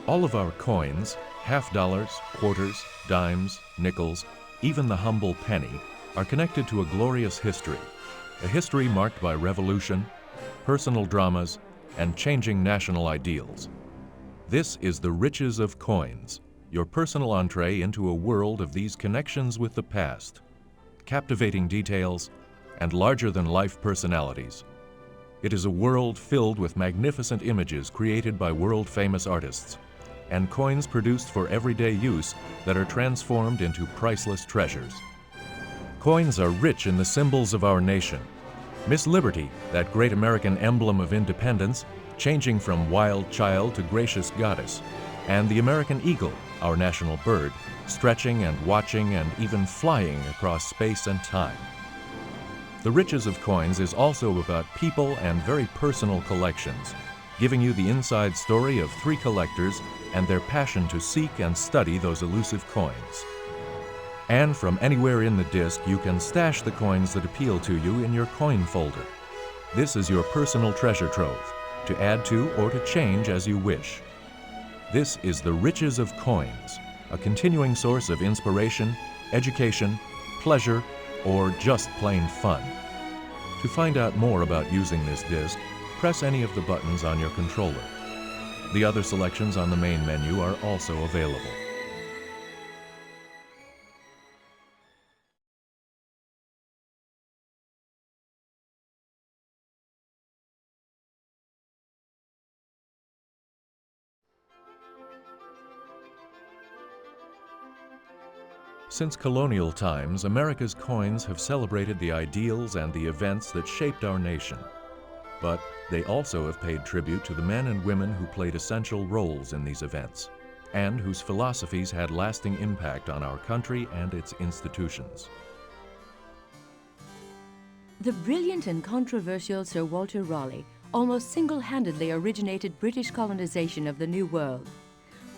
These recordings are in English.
All of our coins, half dollars, quarters, dimes, nickels, even the humble penny, are connected to a glorious history, a history marked by revolution, personal dramas, and changing national ideals. This is the riches of coins, your personal entree into a world of these connections with the past, captivating details, and larger-than-life personalities. It is a world filled with magnificent images created by world-famous artists, and coins produced for everyday use that are transformed into priceless treasures. Coins are rich in the symbols of our nation. Miss Liberty, that great American emblem of independence, changing from wild child to gracious goddess, and the American eagle, our national bird, stretching and watching and even flying across space and time. The riches of coins is also about people and very personal collections, giving you the inside story of three collectors and their passion to seek and study those elusive coins. And from anywhere in the disc, you can stash the coins that appeal to you in your coin folder. This is your personal treasure trove, to add to or to change as you wish. This is the riches of coins, a continuing source of inspiration, education, pleasure, or just plain fun. To find out more about using this disc, press any of the buttons on your controller. The other selections on the main menu are also available. Since colonial times, America's coins have celebrated the ideals and the events that shaped our nation. But they also have paid tribute to the men and women who played essential roles in these events, and whose philosophies had lasting impact on our country and its institutions. The brilliant and controversial Sir Walter Raleigh almost single-handedly originated British colonization of the New World.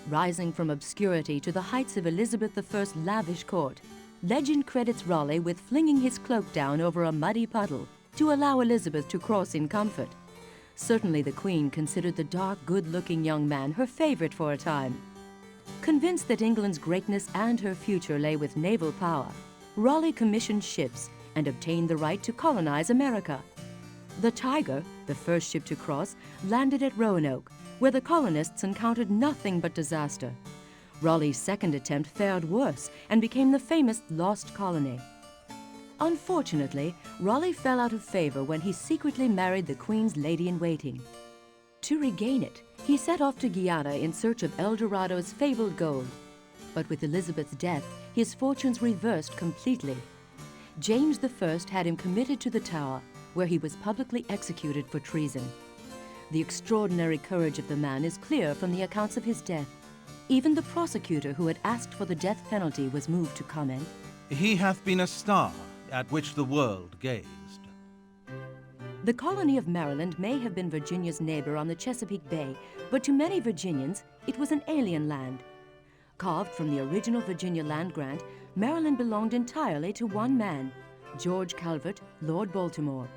Rising from obscurity to the heights of Elizabeth I's lavish court, legend credits Raleigh with flinging his cloak down over a muddy puddle to allow Elizabeth to cross in comfort. Certainly the Queen considered the dark, good-looking young man her favorite for a time. Convinced that England's greatness and her future lay with naval power, Raleigh commissioned ships and obtained the right to colonize America. The Tiger, the first ship to cross, landed at Roanoke, where the colonists encountered nothing but disaster. Raleigh's second attempt fared worse and became the famous Lost Colony. Unfortunately, Raleigh fell out of favor when he secretly married the Queen's lady-in-waiting. To regain it, he set off to Guyana in search of El Dorado's fabled gold. But with Elizabeth's death, his fortunes reversed completely. James I had him committed to the Tower, where he was publicly executed for treason. The extraordinary courage of the man is clear from the accounts of his death. Even the prosecutor who had asked for the death penalty was moved to comment, "He hath been a star at which the world gazed." The colony of Maryland may have been Virginia's neighbor on the Chesapeake Bay, but to many Virginians, it was an alien land. Carved from the original Virginia land grant, Maryland belonged entirely to one man, George Calvert, Lord Baltimore.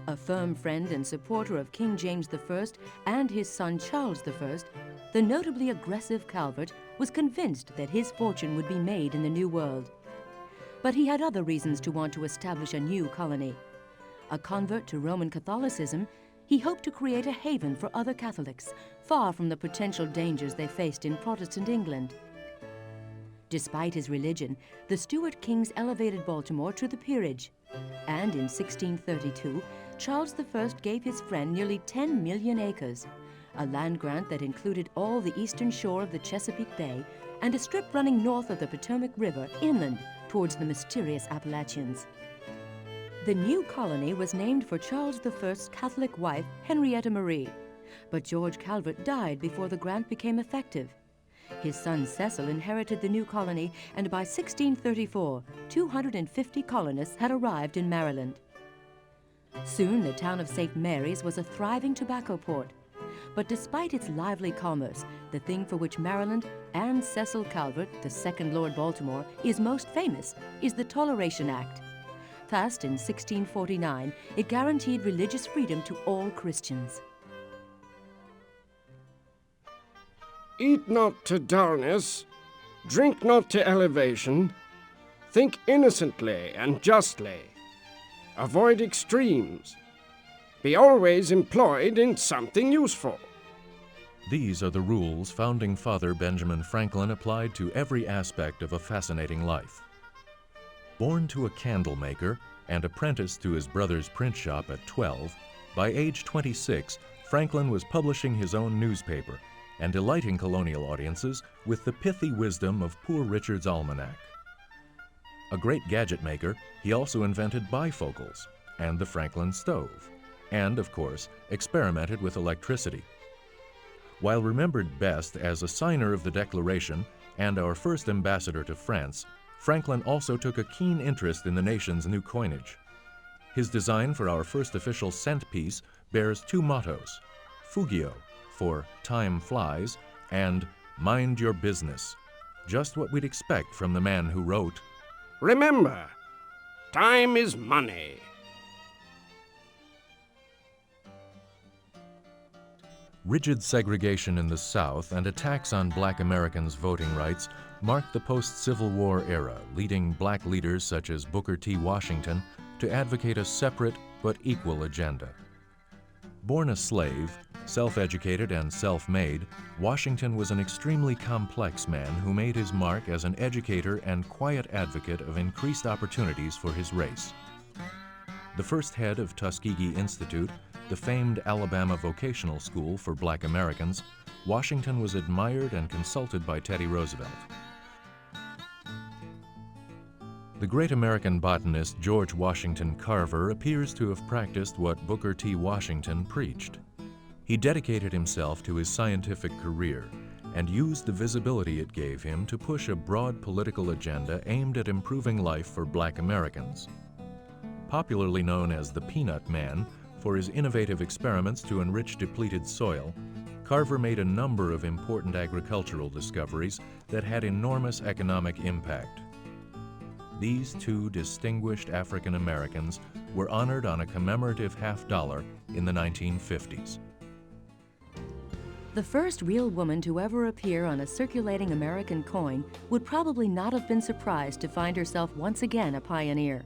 A firm friend and supporter of King James I and his son Charles I, the notably aggressive Calvert was convinced that his fortune would be made in the New World. But he had other reasons to want to establish a new colony. A convert to Roman Catholicism, he hoped to create a haven for other Catholics, far from the potential dangers they faced in Protestant England. Despite his religion, the Stuart kings elevated Baltimore to the peerage, and in 1632, Charles I gave his friend nearly 10 million acres, a land grant that included all the eastern shore of the Chesapeake Bay and a strip running north of the Potomac River inland towards the mysterious Appalachians. The new colony was named for Charles I's Catholic wife, Henrietta Marie, but George Calvert died before the grant became effective. His son Cecil inherited the new colony, and by 1634, 250 colonists had arrived in Maryland. Soon, the town of St. Mary's was a thriving tobacco port. But despite its lively commerce, the thing for which Maryland and Cecil Calvert, the second Lord Baltimore, is most famous is the Toleration Act. Passed in 1649, it guaranteed religious freedom to all Christians. Eat not to dullness, drink not to elevation, think innocently and justly, avoid extremes, be always employed in something useful. These are the rules Founding Father Benjamin Franklin applied to every aspect of a fascinating life. Born to a candle maker and apprenticed to his brother's print shop at 12, by age 26, Franklin was publishing his own newspaper and delighting colonial audiences with the pithy wisdom of Poor Richard's Almanac. A great gadget maker, he also invented bifocals and the Franklin stove, and, of course, experimented with electricity. While remembered best as a signer of the Declaration and our first ambassador to France, Franklin also took a keen interest in the nation's new coinage. His design for our first official cent piece bears two mottos: Fugio, for time flies, and mind your business. Just what we'd expect from the man who wrote, Remember, time is money. Rigid segregation in the South and attacks on Black Americans' voting rights marked the post-Civil War era, leading Black leaders such as Booker T. Washington to advocate a separate but equal agenda. Born a slave, self-educated and self-made, Washington was an extremely complex man who made his mark as an educator and quiet advocate of increased opportunities for his race. The first head of Tuskegee Institute, the famed Alabama vocational school for Black Americans, Washington was admired and consulted by Teddy Roosevelt. The great American botanist George Washington Carver appears to have practiced what Booker T. Washington preached. He dedicated himself to his scientific career and used the visibility it gave him to push a broad political agenda aimed at improving life for Black Americans. Popularly known as the Peanut Man for his innovative experiments to enrich depleted soil, Carver made a number of important agricultural discoveries that had enormous economic impact. These two distinguished African Americans were honored on a commemorative $50 in the 1950s. The first real woman to ever appear on a circulating American coin would probably not have been surprised to find herself once again a pioneer.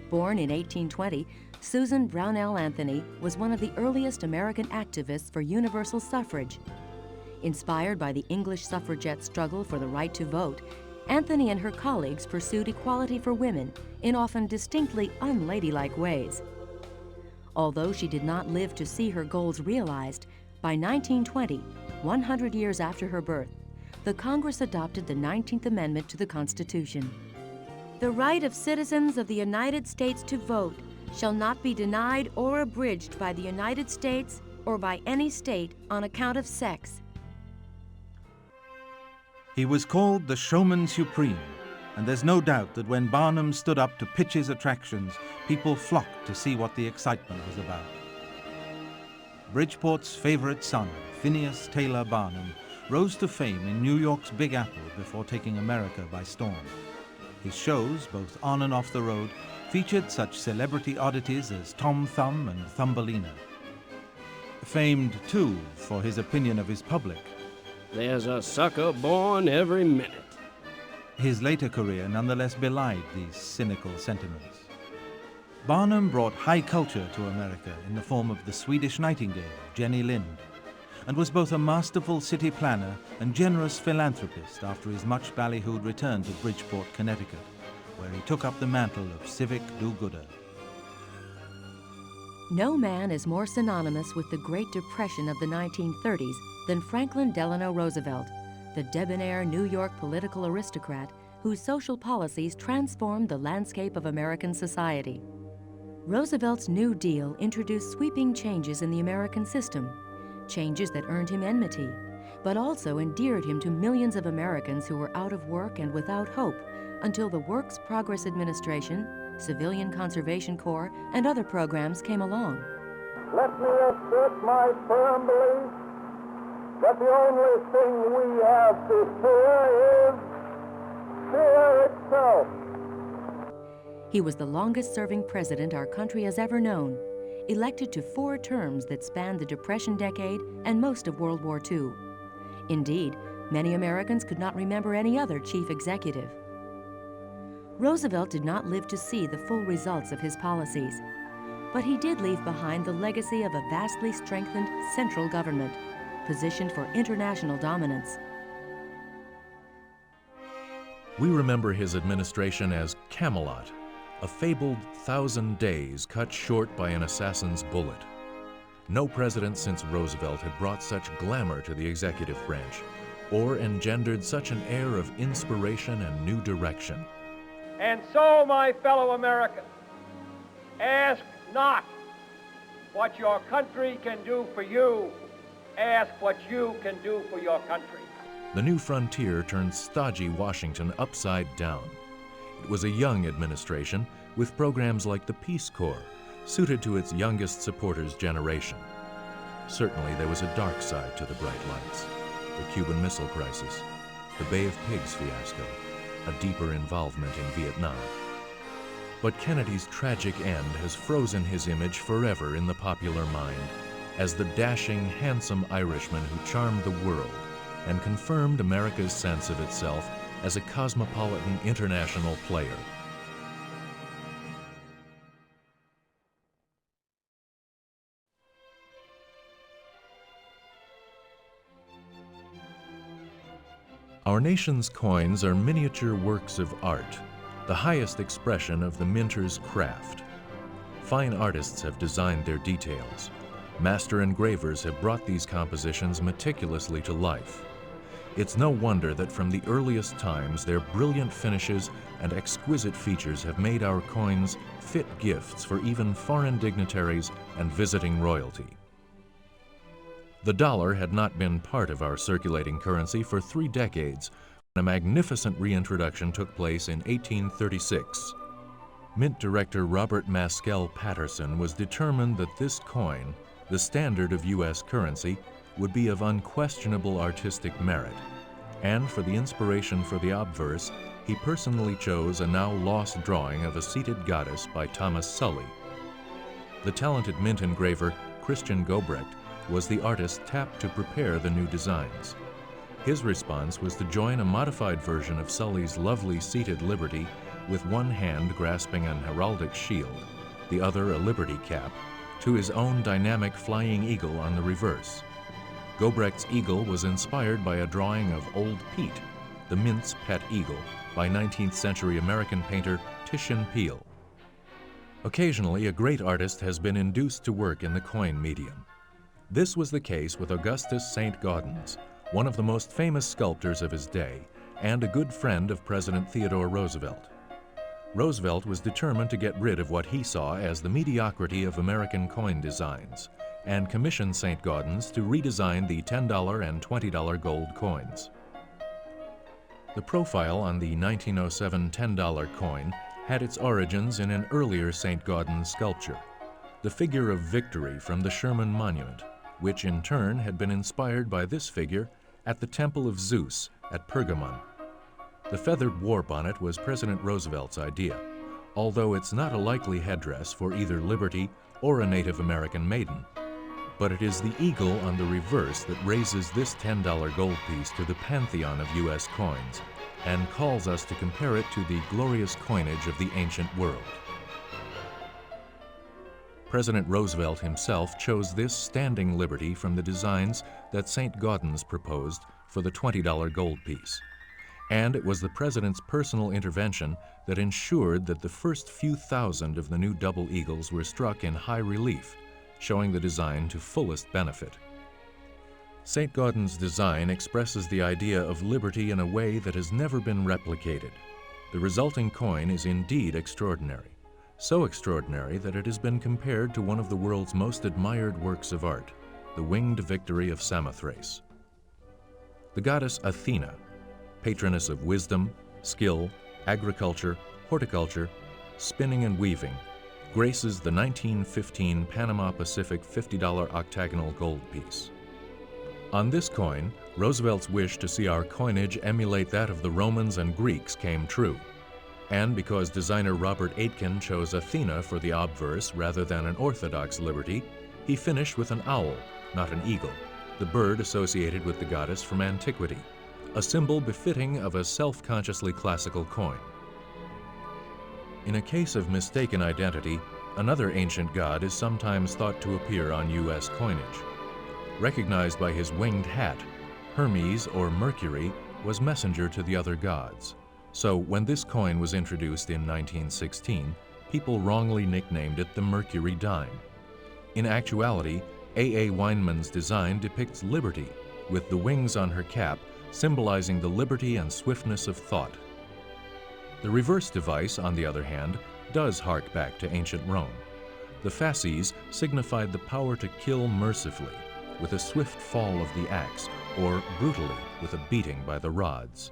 Born in 1820, Susan Brownell Anthony was one of the earliest American activists for universal suffrage. Inspired by the English suffragette struggle for the right to vote, Anthony and her colleagues pursued equality for women in often distinctly unladylike ways. Although she did not live to see her goals realized, by 1920, 100 years after her birth, the Congress adopted the 19th Amendment to the Constitution. The right of citizens of the United States to vote shall not be denied or abridged by the United States or by any state on account of sex. He was called the Showman Supreme, and there's no doubt that when Barnum stood up to pitch his attractions, people flocked to see what the excitement was about. Bridgeport's favorite son, Phineas Taylor Barnum, rose to fame in New York's Big Apple before taking America by storm. His shows, both on and off the road, featured such celebrity oddities as Tom Thumb and Thumbelina. Famed, too, for his opinion of his public. There's a sucker born every minute. His later career nonetheless belied these cynical sentiments. Barnum brought high culture to America in the form of the Swedish Nightingale, Jenny Lind, and was both a masterful city planner and generous philanthropist after his much ballyhooed return to Bridgeport, Connecticut, where he took up the mantle of civic do-gooder. No man is more synonymous with the Great Depression of the 1930s than Franklin Delano Roosevelt, the debonair New York political aristocrat whose social policies transformed the landscape of American society. Roosevelt's New Deal introduced sweeping changes in the American system, changes that earned him enmity, but also endeared him to millions of Americans who were out of work and without hope until the Works Progress Administration, Civilian Conservation Corps, and other programs came along. Let me assert my firm belief that the only thing we have to fear is fear itself. He was the longest-serving president our country has ever known, elected to 4 terms that spanned the Depression decade and most of World War II. Indeed, many Americans could not remember any other chief executive. Roosevelt did not live to see the full results of his policies, but he did leave behind the legacy of a vastly strengthened central government, positioned for international dominance. We remember his administration as Camelot, a fabled 1,000 days cut short by an assassin's bullet. No president since Roosevelt had brought such glamour to the executive branch, or engendered such an air of inspiration and new direction. And so, my fellow Americans, ask not what your country can do for you, ask what you can do for your country. The new frontier turned stodgy Washington upside down. It was a young administration with programs like the Peace Corps, suited to its youngest supporters' generation. Certainly there was a dark side to the bright lights: the Cuban Missile Crisis, the Bay of Pigs fiasco, a deeper involvement in Vietnam. But Kennedy's tragic end has frozen his image forever in the popular mind as the dashing, handsome Irishman who charmed the world and confirmed America's sense of itself as a cosmopolitan international player. Our nation's coins are miniature works of art, the highest expression of the minter's craft. Fine artists have designed their details. Master engravers have brought these compositions meticulously to life. It's no wonder that from the earliest times their brilliant finishes and exquisite features have made our coins fit gifts for even foreign dignitaries and visiting royalty. The dollar had not been part of our circulating currency for 3 decades when a magnificent reintroduction took place in 1836. Mint Director Robert Maskell Patterson was determined that this coin, the standard of U.S. currency, would be of unquestionable artistic merit, and for the inspiration for the obverse, he personally chose a now lost drawing of a seated goddess by Thomas Sully. The talented mint engraver Christian Gobrecht was the artist tapped to prepare the new designs. His response was to join a modified version of Sully's lovely seated Liberty with one hand grasping an heraldic shield, the other a Liberty cap, to his own dynamic flying eagle on the reverse. Gobrecht's eagle was inspired by a drawing of Old Pete, the mint's pet eagle, by 19th century American painter Titian Peale. Occasionally, a great artist has been induced to work in the coin medium. This was the case with Augustus St. Gaudens, one of the most famous sculptors of his day, and a good friend of President Theodore Roosevelt. Roosevelt was determined to get rid of what he saw as the mediocrity of American coin designs, and commissioned St. Gaudens to redesign the $10 and $20 gold coins. The profile on the 1907 $10 coin had its origins in an earlier St. Gaudens sculpture, the figure of Victory from the Sherman Monument, which in turn had been inspired by this figure at the Temple of Zeus at Pergamon. The feathered war bonnet was President Roosevelt's idea, although it's not a likely headdress for either Liberty or a Native American maiden. But it is the eagle on the reverse that raises this $10 gold piece to the pantheon of U.S. coins and calls us to compare it to the glorious coinage of the ancient world. President Roosevelt himself chose this standing Liberty from the designs that St. Gaudens proposed for the $20 gold piece. And it was the president's personal intervention that ensured that the first few thousand of the new double eagles were struck in high relief, showing the design to fullest benefit. St. Gaudens' design expresses the idea of liberty in a way that has never been replicated. The resulting coin is indeed extraordinary, so extraordinary that it has been compared to one of the world's most admired works of art, the Winged Victory of Samothrace. The goddess Athena, patroness of wisdom, skill, agriculture, horticulture, spinning and weaving, graces the 1915 Panama Pacific $50 octagonal gold piece. On this coin, Roosevelt's wish to see our coinage emulate that of the Romans and Greeks came true. And because designer Robert Aitken chose Athena for the obverse rather than an orthodox Liberty, he finished with an owl, not an eagle, the bird associated with the goddess from antiquity, a symbol befitting of a self-consciously classical coin. In a case of mistaken identity, another ancient god is sometimes thought to appear on U.S. coinage. Recognized by his winged hat, Hermes, or Mercury, was messenger to the other gods. So when this coin was introduced in 1916, people wrongly nicknamed it the Mercury dime. In actuality, A.A. Weinman's design depicts liberty, with the wings on her cap symbolizing the liberty and swiftness of thought. The reverse device, on the other hand, does hark back to ancient Rome. The fasces signified the power to kill mercifully, with a swift fall of the axe, or brutally, with a beating by the rods.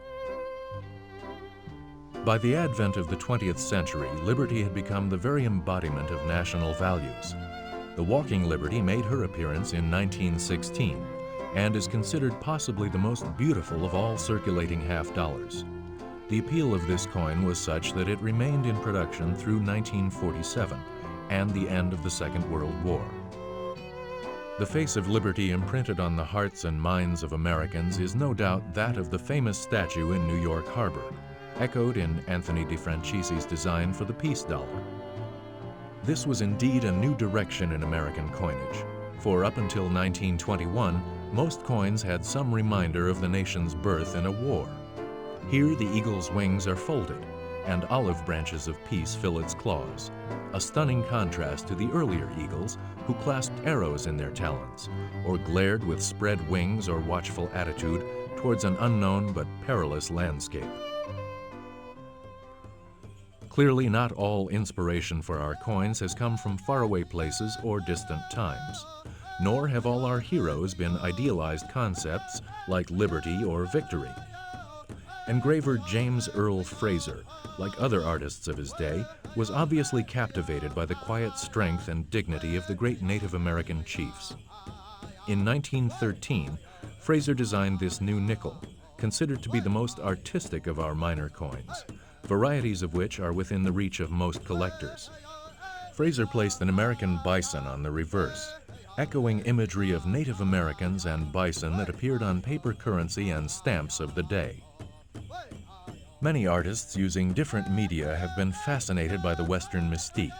By the advent of the 20th century, liberty had become the very embodiment of national values. The walking liberty made her appearance in 1916 and is considered possibly the most beautiful of all circulating half-dollars. The appeal of this coin was such that it remained in production through 1947 and the end of the Second World War. The face of liberty imprinted on the hearts and minds of Americans is no doubt that of the famous statue in New York Harbor, echoed in Anthony DeFrancisi's design for the peace dollar. This was indeed a new direction in American coinage, for up until 1921, most coins had some reminder of the nation's birth in a war. Here the eagle's wings are folded, and olive branches of peace fill its claws, a stunning contrast to the earlier eagles who clasped arrows in their talons, or glared with spread wings or watchful attitude towards an unknown but perilous landscape. Clearly, not all inspiration for our coins has come from faraway places or distant times, nor have all our heroes been idealized concepts like liberty or victory. Engraver James Earl Fraser, like other artists of his day, was obviously captivated by the quiet strength and dignity of the great Native American chiefs. In 1913, Fraser designed this new nickel, considered to be the most artistic of our minor coins, varieties of which are within the reach of most collectors. Fraser placed an American bison on the reverse, echoing imagery of Native Americans and bison that appeared on paper currency and stamps of the day. Many artists using different media have been fascinated by the Western mystique,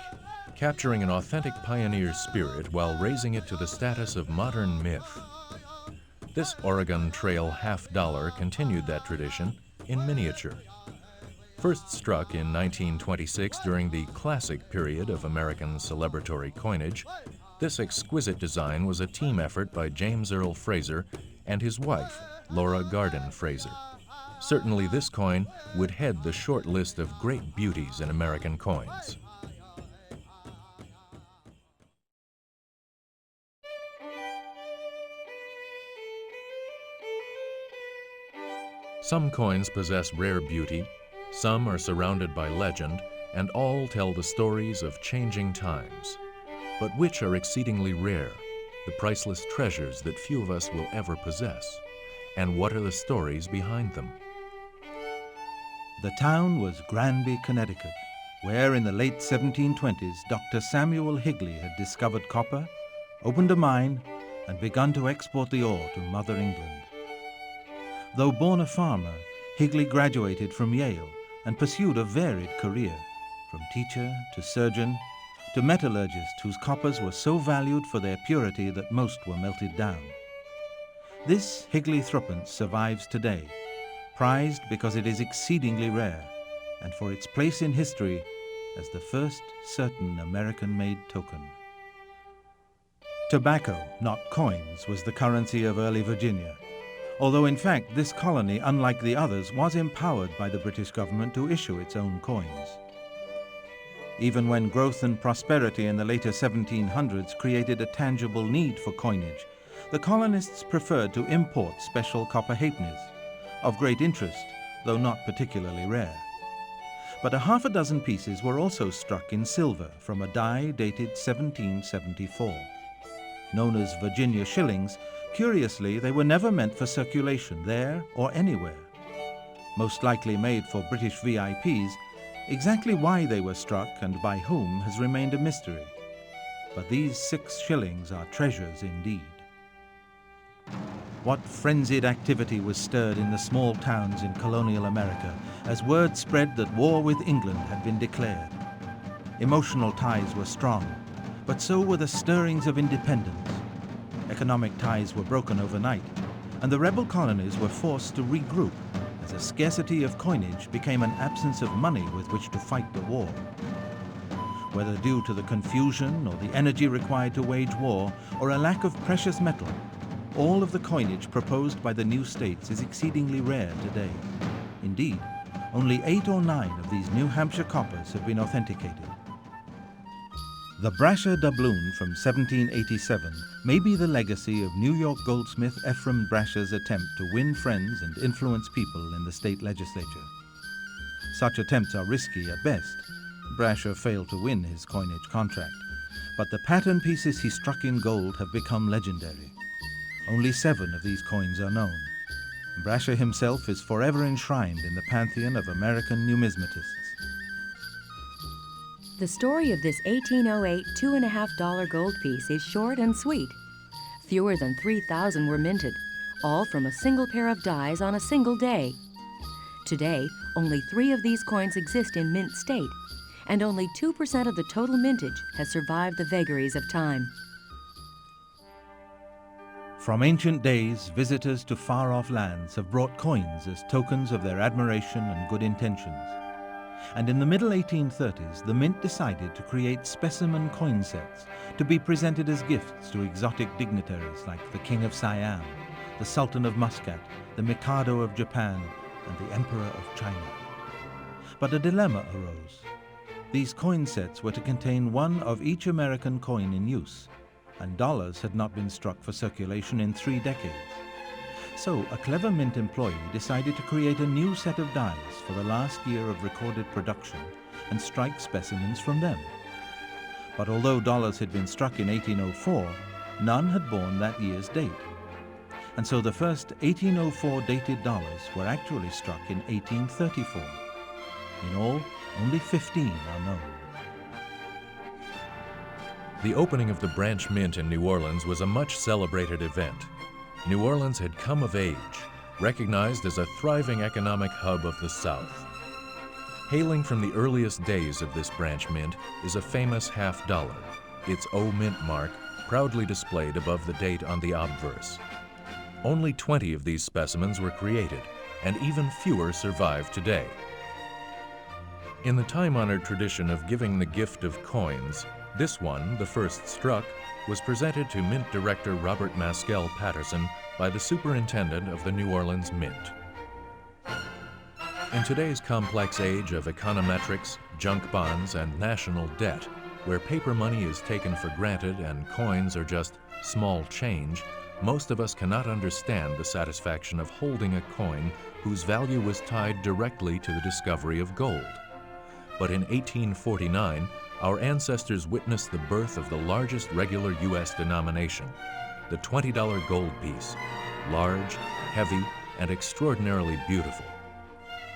capturing an authentic pioneer spirit while raising it to the status of modern myth. This Oregon Trail half-dollar continued that tradition in miniature. First struck in 1926 during the classic period of American celebratory coinage, this exquisite design was a team effort by James Earl Fraser and his wife, Laura Garden Fraser. Certainly this coin would head the short list of great beauties in American coins. Some coins possess rare beauty, some are surrounded by legend, and all tell the stories of changing times. But which are exceedingly rare, the priceless treasures that few of us will ever possess? And what are the stories behind them? The town was Granby, Connecticut, where in the late 1720s Dr. Samuel Higley had discovered copper, opened a mine, and begun to export the ore to Mother England. Though born a farmer, Higley graduated from Yale and pursued a varied career, from teacher to surgeon to metallurgist whose coppers were so valued for their purity that most were melted down. This Higley threepence survives today, prized because it is exceedingly rare, and for its place in history as the first certain American-made token. Tobacco, not coins, was the currency of early Virginia, although in fact this colony, unlike the others, was empowered by the British government to issue its own coins. Even when growth and prosperity in the later 1700s created a tangible need for coinage, the colonists preferred to import special copper halfpennies, of great interest, though not particularly rare. But a half a dozen pieces were also struck in silver from a die dated 1774. Known as Virginia shillings, curiously, they were never meant for circulation there or anywhere. Most likely made for British VIPs, exactly why they were struck and by whom has remained a mystery. But these 6 shillings are treasures indeed. What frenzied activity was stirred in the small towns in colonial America as word spread that war with England had been declared. Emotional ties were strong, but so were the stirrings of independence. Economic ties were broken overnight, and the rebel colonies were forced to regroup as a scarcity of coinage became an absence of money with which to fight the war. Whether due to the confusion or the energy required to wage war or a lack of precious metal, all of the coinage proposed by the new states is exceedingly rare today. Indeed, only 8 or 9 of these New Hampshire coppers have been authenticated. The Brasher doubloon from 1787 may be the legacy of New York goldsmith Ephraim Brasher's attempt to win friends and influence people in the state legislature. Such attempts are risky at best. Brasher failed to win his coinage contract, but the pattern pieces he struck in gold have become legendary. Only 7 of these coins are known. Brasher himself is forever enshrined in the pantheon of American numismatists. The story of this 1808 $2.50 gold piece is short and sweet. Fewer than 3,000 were minted, all from a single pair of dies on a single day. Today, only 3 of these coins exist in mint state, and only 2% of the total mintage has survived the vagaries of time. From ancient days, visitors to far-off lands have brought coins as tokens of their admiration and good intentions. And in the middle 1830s, the Mint decided to create specimen coin sets to be presented as gifts to exotic dignitaries like the King of Siam, the Sultan of Muscat, the Mikado of Japan, and the Emperor of China. But a dilemma arose. These coin sets were to contain 1 of each American coin in use, and dollars had not been struck for circulation in 3 decades. So a clever mint employee decided to create a new set of dies for the last year of recorded production and strike specimens from them. But although dollars had been struck in 1804, none had borne that year's date. And so the first 1804 dated dollars were actually struck in 1834. In all, only 15 are known. The opening of the branch mint in New Orleans was a much celebrated event. New Orleans had come of age, recognized as a thriving economic hub of the South. Hailing from the earliest days of this branch mint is a famous $50, its O mint mark proudly displayed above the date on the obverse. Only 20 of these specimens were created, and even fewer survive today. In the time-honored tradition of giving the gift of coins, this one, the first struck, was presented to Mint Director Robert Maskell Patterson by the Superintendent of the New Orleans Mint. In today's complex age of econometrics, junk bonds, and national debt, where paper money is taken for granted and coins are just small change, most of us cannot understand the satisfaction of holding a coin whose value was tied directly to the discovery of gold. But in 1849, our ancestors witnessed the birth of the largest regular U.S. denomination, the $20 gold piece, large, heavy, and extraordinarily beautiful.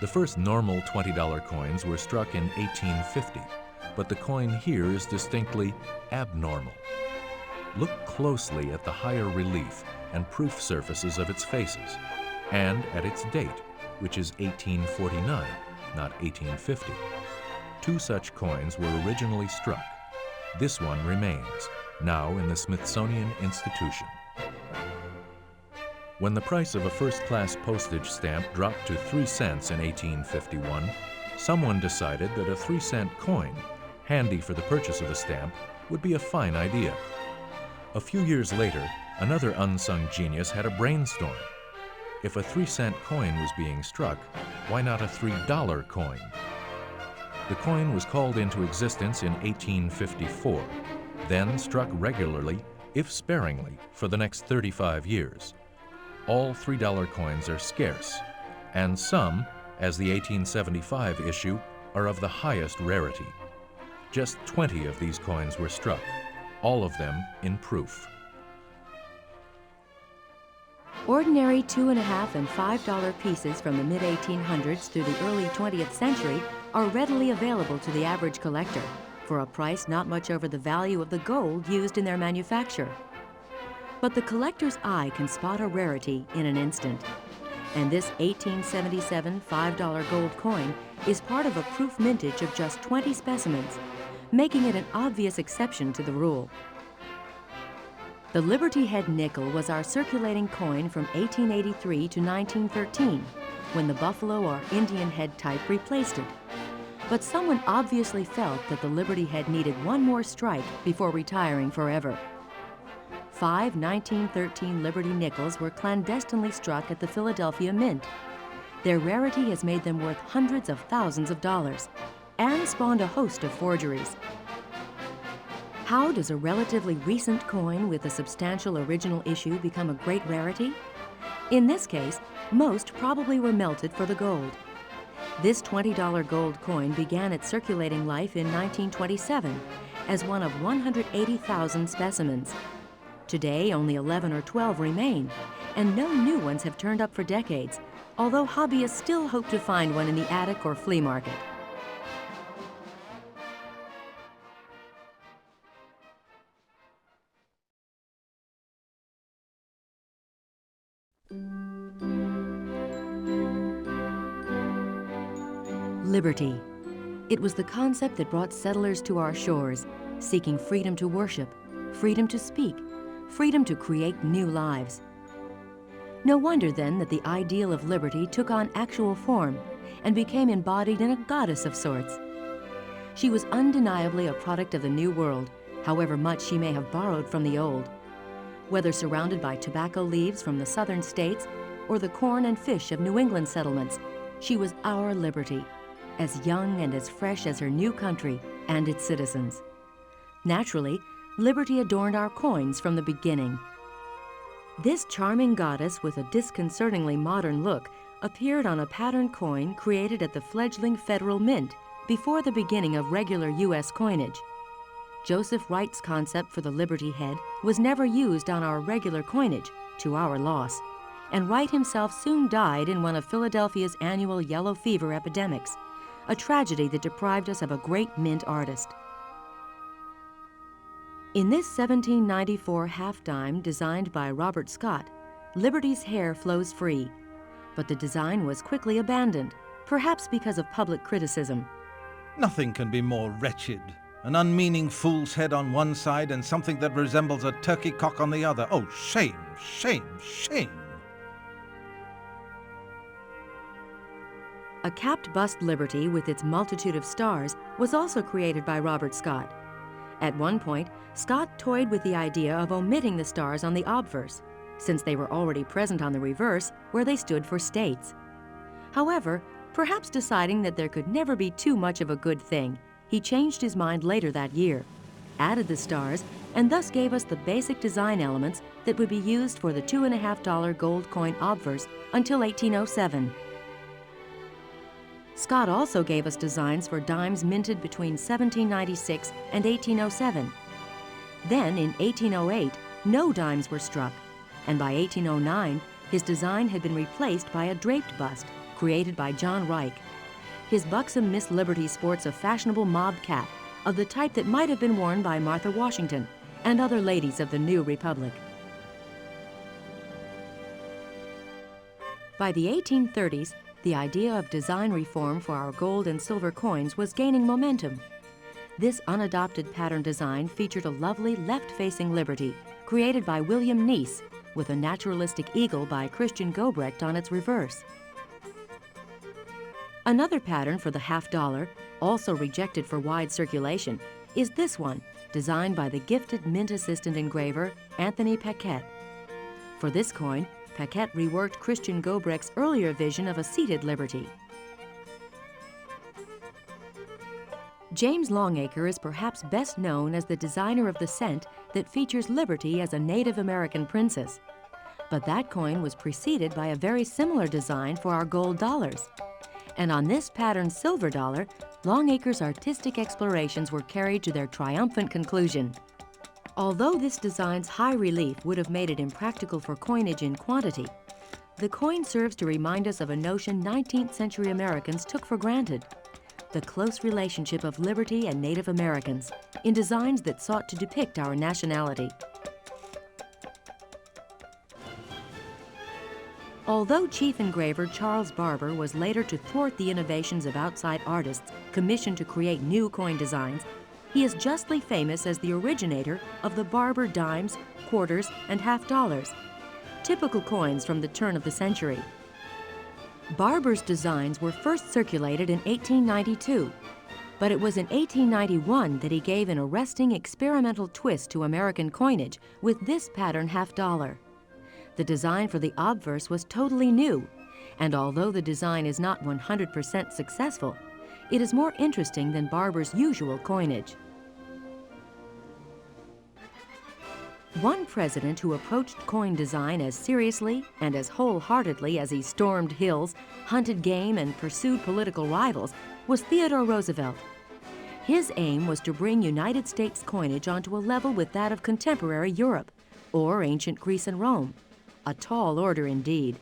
The first normal $20 coins were struck in 1850, but the coin here is distinctly abnormal. Look closely at the higher relief and proof surfaces of its faces, and at its date, which is 1849, not 1850. 2 such coins were originally struck. This one remains, now in the Smithsonian Institution. When the price of a first-class postage stamp dropped to 3 cents in 1851, someone decided that a 3-cent coin, handy for the purchase of a stamp, would be a fine idea. A few years later, another unsung genius had a brainstorm. If a 3-cent coin was being struck, why not a $3 coin? The coin was called into existence in 1854, then struck regularly, if sparingly, for the next 35 years. All $3 coins are scarce, and some, as the 1875 issue, are of the highest rarity. Just 20 of these coins were struck, all of them in proof. Ordinary $2.50 and $5 pieces from the mid-1800s through the early 20th century are readily available to the average collector for a price not much over the value of the gold used in their manufacture. But the collector's eye can spot a rarity in an instant. And this 1877 $5 gold coin is part of a proof mintage of just 20 specimens, making it an obvious exception to the rule. The Liberty Head nickel was our circulating coin from 1883 to 1913, when the buffalo or Indian head type replaced it. But someone obviously felt that the Liberty Head needed one more strike before retiring forever. 5 1913 Liberty nickels were clandestinely struck at the Philadelphia Mint. Their rarity has made them worth hundreds of thousands of dollars and spawned a host of forgeries. How does a relatively recent coin with a substantial original issue become a great rarity? In this case, most probably were melted for the gold. This $20 gold coin began its circulating life in 1927 as one of 180,000 specimens. Today, only 11 or 12 remain, and no new ones have turned up for decades, although hobbyists still hope to find one in the attic or flea market. Liberty. It was the concept that brought settlers to our shores, seeking freedom to worship, freedom to speak, freedom to create new lives. No wonder then that the ideal of liberty took on actual form and became embodied in a goddess of sorts. She was undeniably a product of the New World, however much she may have borrowed from the Old. Whether surrounded by tobacco leaves from the southern states or the corn and fish of New England settlements, she was our liberty, as young and as fresh as her new country and its citizens. Naturally, liberty adorned our coins from the beginning. This charming goddess with a disconcertingly modern look appeared on a patterned coin created at the fledgling Federal Mint before the beginning of regular U.S. coinage. Joseph Wright's concept for the Liberty Head was never used on our regular coinage, to our loss, and Wright himself soon died in one of Philadelphia's annual yellow fever epidemics, a tragedy that deprived us of a great mint artist. In this 1794 half-dime designed by Robert Scott, Liberty's hair flows free, but the design was quickly abandoned, perhaps because of public criticism. Nothing can be more wretched. An unmeaning fool's head on one side and something that resembles a turkey cock on the other. Oh, shame, shame, shame. A capped bust Liberty with its multitude of stars was also created by Robert Scott. At one point, Scott toyed with the idea of omitting the stars on the obverse, since they were already present on the reverse, where they stood for states. However, perhaps deciding that there could never be too much of a good thing, he changed his mind later that year, added the stars, and thus gave us the basic design elements that would be used for the $2.50 gold coin obverse until 1807. Scott also gave us designs for dimes minted between 1796 and 1807. Then, in 1808, no dimes were struck, and by 1809, his design had been replaced by a draped bust created by John Reich. His buxom Miss Liberty sports a fashionable mob cap of the type that might have been worn by Martha Washington and other ladies of the new republic. By the 1830s, the idea of design reform for our gold and silver coins was gaining momentum. This unadopted pattern design featured a lovely left-facing Liberty created by William Neese with a naturalistic eagle by Christian Gobrecht on its reverse. Another pattern for the half-dollar, also rejected for wide circulation, is this one, designed by the gifted mint assistant engraver Anthony Paquette. For this coin, Paquette reworked Christian Gobrecht's earlier vision of a seated Liberty. James Longacre is perhaps best known as the designer of the cent that features Liberty as a Native American princess. But that coin was preceded by a very similar design for our gold dollars. And on this patterned silver dollar, Longacre's artistic explorations were carried to their triumphant conclusion. Although this design's high relief would have made it impractical for coinage in quantity, the coin serves to remind us of a notion 19th century Americans took for granted: the close relationship of liberty and Native Americans in designs that sought to depict our nationality. Although chief engraver Charles Barber was later to thwart the innovations of outside artists commissioned to create new coin designs, he is justly famous as the originator of the Barber dimes, quarters, and half dollars, typical coins from the turn of the century. Barber's designs were first circulated in 1892, but it was in 1891 that he gave an arresting experimental twist to American coinage with this pattern half dollar. The design for the obverse was totally new, and although the design is not 100% successful, it is more interesting than Barber's usual coinage. One president who approached coin design as seriously and as wholeheartedly as he stormed hills, hunted game, and pursued political rivals was Theodore Roosevelt. His aim was to bring United States coinage onto a level with that of contemporary Europe, or ancient Greece and Rome. A tall order indeed.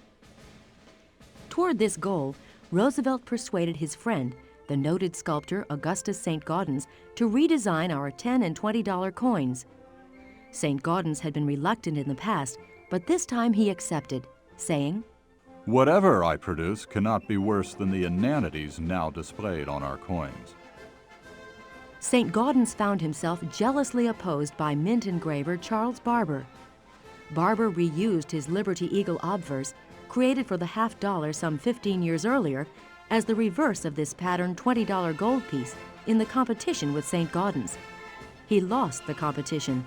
Toward this goal, Roosevelt persuaded his friend, the noted sculptor Augustus St. Gaudens, to redesign our $10 and $20 coins. St. Gaudens had been reluctant in the past, but this time he accepted, saying, "Whatever I produce cannot be worse than the inanities now displayed on our coins." St. Gaudens found himself jealously opposed by mint engraver Charles Barber. Barber reused his Liberty Eagle obverse, created for the half dollar some 15 years earlier, as the reverse of this pattern $20 gold piece in the competition with St. Gaudens. He lost the competition.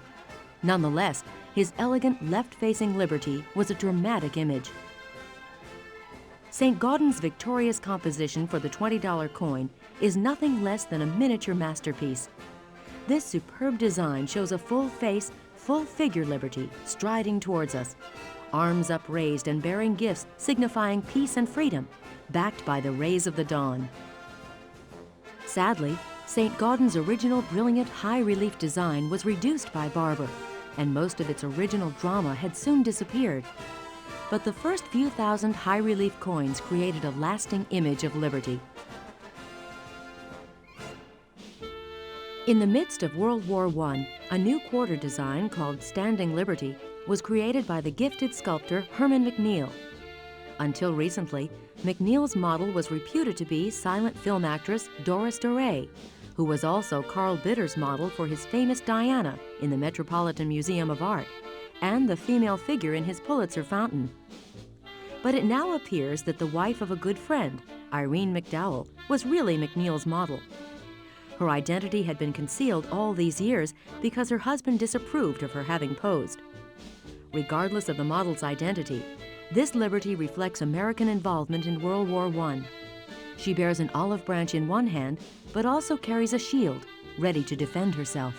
Nonetheless, his elegant left-facing Liberty was a dramatic image. St. Gaudens' victorious composition for the $20 coin is nothing less than a miniature masterpiece. This superb design shows a full face, full figure Liberty striding towards us, arms upraised and bearing gifts signifying peace and freedom, backed by the rays of the dawn. Sadly, St. Gaudens' original brilliant high-relief design was reduced by Barber, and most of its original drama had soon disappeared. But the first few thousand high-relief coins created a lasting image of liberty. In the midst of World War I, a new quarter design called Standing Liberty was created by the gifted sculptor Herman McNeil. Until recently, McNeil's model was reputed to be silent film actress Doris Duray, who was also Carl Bitter's model for his famous Diana in the Metropolitan Museum of Art, and the female figure in his Pulitzer fountain. But it now appears that the wife of a good friend, Irene McDowell, was really McNeil's model. Her identity had been concealed all these years because her husband disapproved of her having posed. Regardless of the model's identity, this liberty reflects American involvement in World War I. She bears an olive branch in one hand, but also carries a shield, ready to defend herself.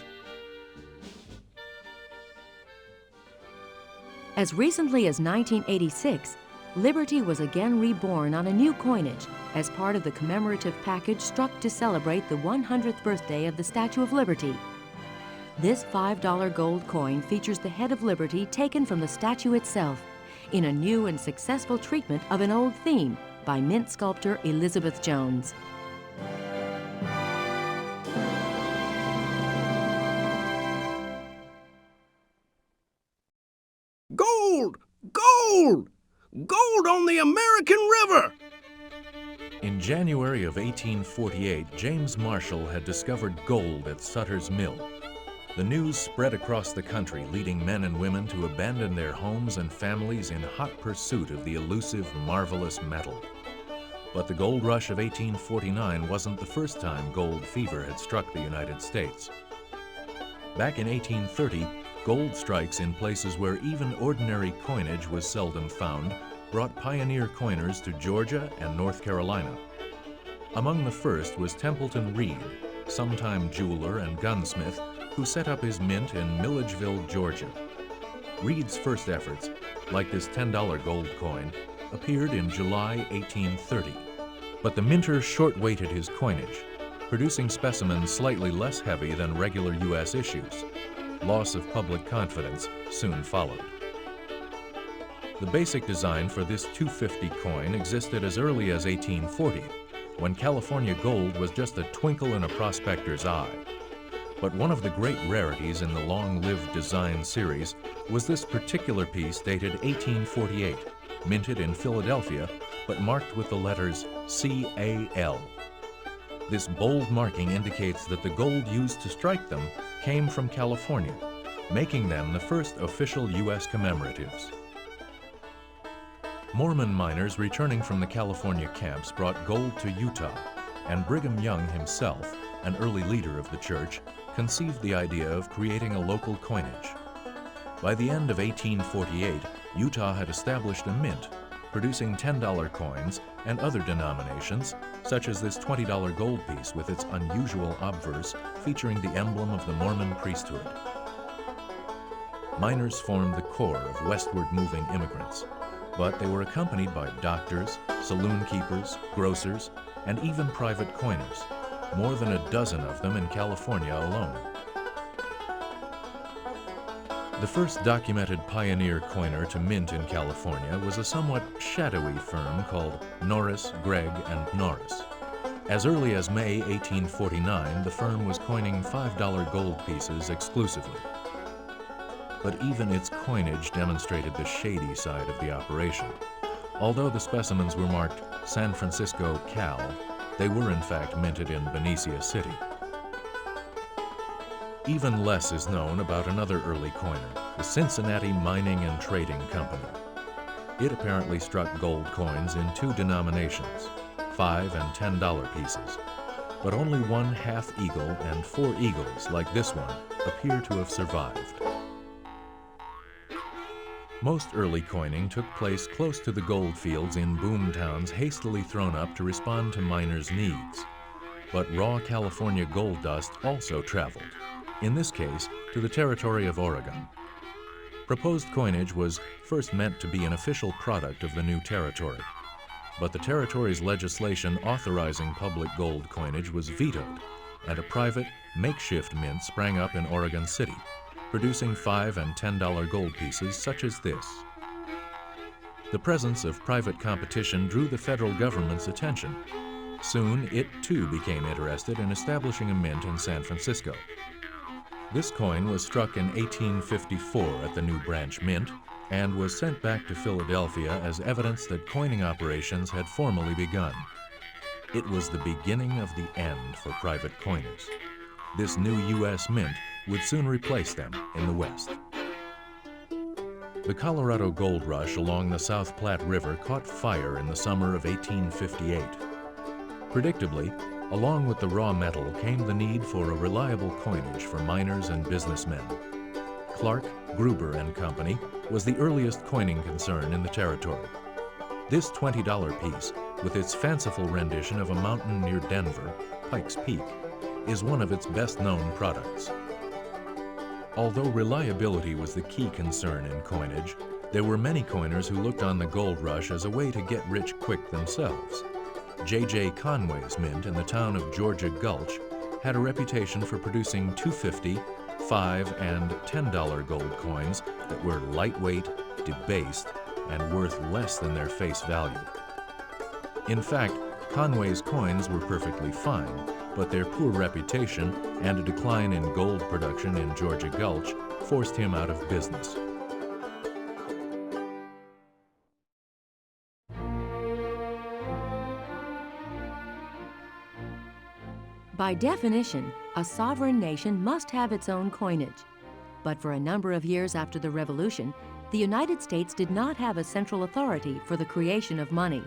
As recently as 1986, Liberty was again reborn on a new coinage as part of the commemorative package struck to celebrate the 100th birthday of the Statue of Liberty. This $5 gold coin features the head of Liberty taken from the statue itself in a new and successful treatment of an old theme by mint sculptor Elizabeth Jones. Gold! Gold! Gold on the American River! In January of 1848, James Marshall had discovered gold at Sutter's Mill. The news spread across the country, leading men and women to abandon their homes and families in hot pursuit of the elusive, marvelous metal. But the gold rush of 1849 wasn't the first time gold fever had struck the United States. Back in 1830, gold strikes in places where even ordinary coinage was seldom found brought pioneer coiners to Georgia and North Carolina. Among the first was Templeton Reed, sometime jeweler and gunsmith, who set up his mint in Milledgeville, Georgia. Reed's first efforts, like this $10 gold coin, appeared in July 1830. But the minter short-weighted his coinage, producing specimens slightly less heavy than regular U.S. issues. Loss of public confidence soon followed. The basic design for this $2.50 coin existed as early as 1840, when California gold was just a twinkle in a prospector's eye. But one of the great rarities in the long-lived design series was this particular piece dated 1848, minted in Philadelphia, but marked with the letters CAL. This bold marking indicates that the gold used to strike them came from California, making them the first official U.S. commemoratives. Mormon miners returning from the California camps brought gold to Utah, and Brigham Young himself, an early leader of the church, conceived the idea of creating a local coinage. By the end of 1848, Utah had established a mint, producing $10 coins and other denominations, such as this $20 gold piece with its unusual obverse featuring the emblem of the Mormon priesthood. Miners formed the core of westward moving immigrants, but they were accompanied by doctors, saloon keepers, grocers, and even private coiners, more than a dozen of them in California alone. The first documented pioneer coiner to mint in California was a somewhat shadowy firm called Norris, Gregg, and Norris. As early as May 1849, the firm was coining $5 gold pieces exclusively. But even its coinage demonstrated the shady side of the operation. Although the specimens were marked San Francisco Cal, they were in fact minted in Benicia City. Even less is known about another early coiner, the Cincinnati Mining and Trading Company. It apparently struck gold coins in two denominations, $5 and $10 pieces, but only one half eagle and 4 eagles like this one appear to have survived. Most early coining took place close to the gold fields in boom towns hastily thrown up to respond to miners' needs. But raw California gold dust also traveled, in this case to the territory of Oregon. Proposed coinage was first meant to be an official product of the new territory, but the territory's legislation authorizing public gold coinage was vetoed, and a private, makeshift mint sprang up in Oregon City, producing $5 and $10 gold pieces such as this. The presence of private competition drew the federal government's attention. Soon, it too became interested in establishing a mint in San Francisco. This coin was struck in 1854 at the New Branch Mint and was sent back to Philadelphia as evidence that coining operations had formally begun. It was the beginning of the end for private coiners. This new U.S. mint would soon replace them in the West. The Colorado Gold Rush along the South Platte River caught fire in the summer of 1858. Predictably, along with the raw metal came the need for a reliable coinage for miners and businessmen. Clark, Gruber and Company was the earliest coining concern in the territory. This $20 piece, with its fanciful rendition of a mountain near Denver, Pikes Peak, is one of its best-known products. Although reliability was the key concern in coinage, there were many coiners who looked on the gold rush as a way to get rich quick themselves. J.J. Conway's mint in the town of Georgia Gulch had a reputation for producing $2.50, $5, and $10 gold coins that were lightweight, debased, and worth less than their face value. In fact, Conway's coins were perfectly fine, but their poor reputation and a decline in gold production in Georgia Gulch forced him out of business. By definition, a sovereign nation must have its own coinage. But for a number of years after the Revolution, the United States did not have a central authority for the creation of money.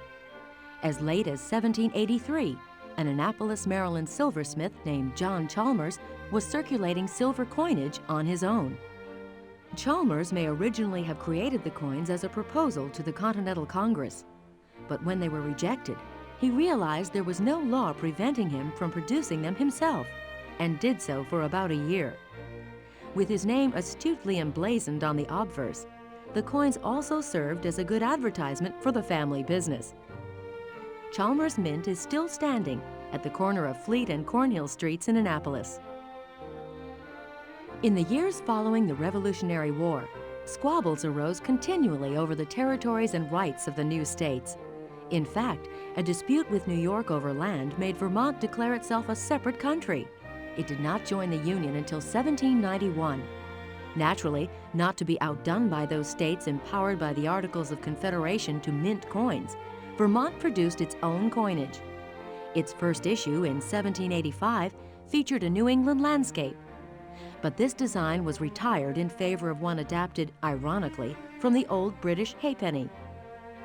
As late as 1783, an Annapolis, Maryland silversmith named John Chalmers was circulating silver coinage on his own. Chalmers may originally have created the coins as a proposal to the Continental Congress, but when they were rejected, he realized there was no law preventing him from producing them himself, and did so for about a year. With his name astutely emblazoned on the obverse, the coins also served as a good advertisement for the family business. Chalmers Mint is still standing at the corner of Fleet and Cornhill Streets in Annapolis. In the years following the Revolutionary War, squabbles arose continually over the territories and rights of the new states. In fact, a dispute with New York over land made Vermont declare itself a separate country. It did not join the Union until 1791. Naturally, not to be outdone by those states empowered by the Articles of Confederation to mint coins, Vermont produced its own coinage. Its first issue in 1785 featured a New England landscape. But this design was retired in favor of one adapted, ironically, from the old British halfpenny.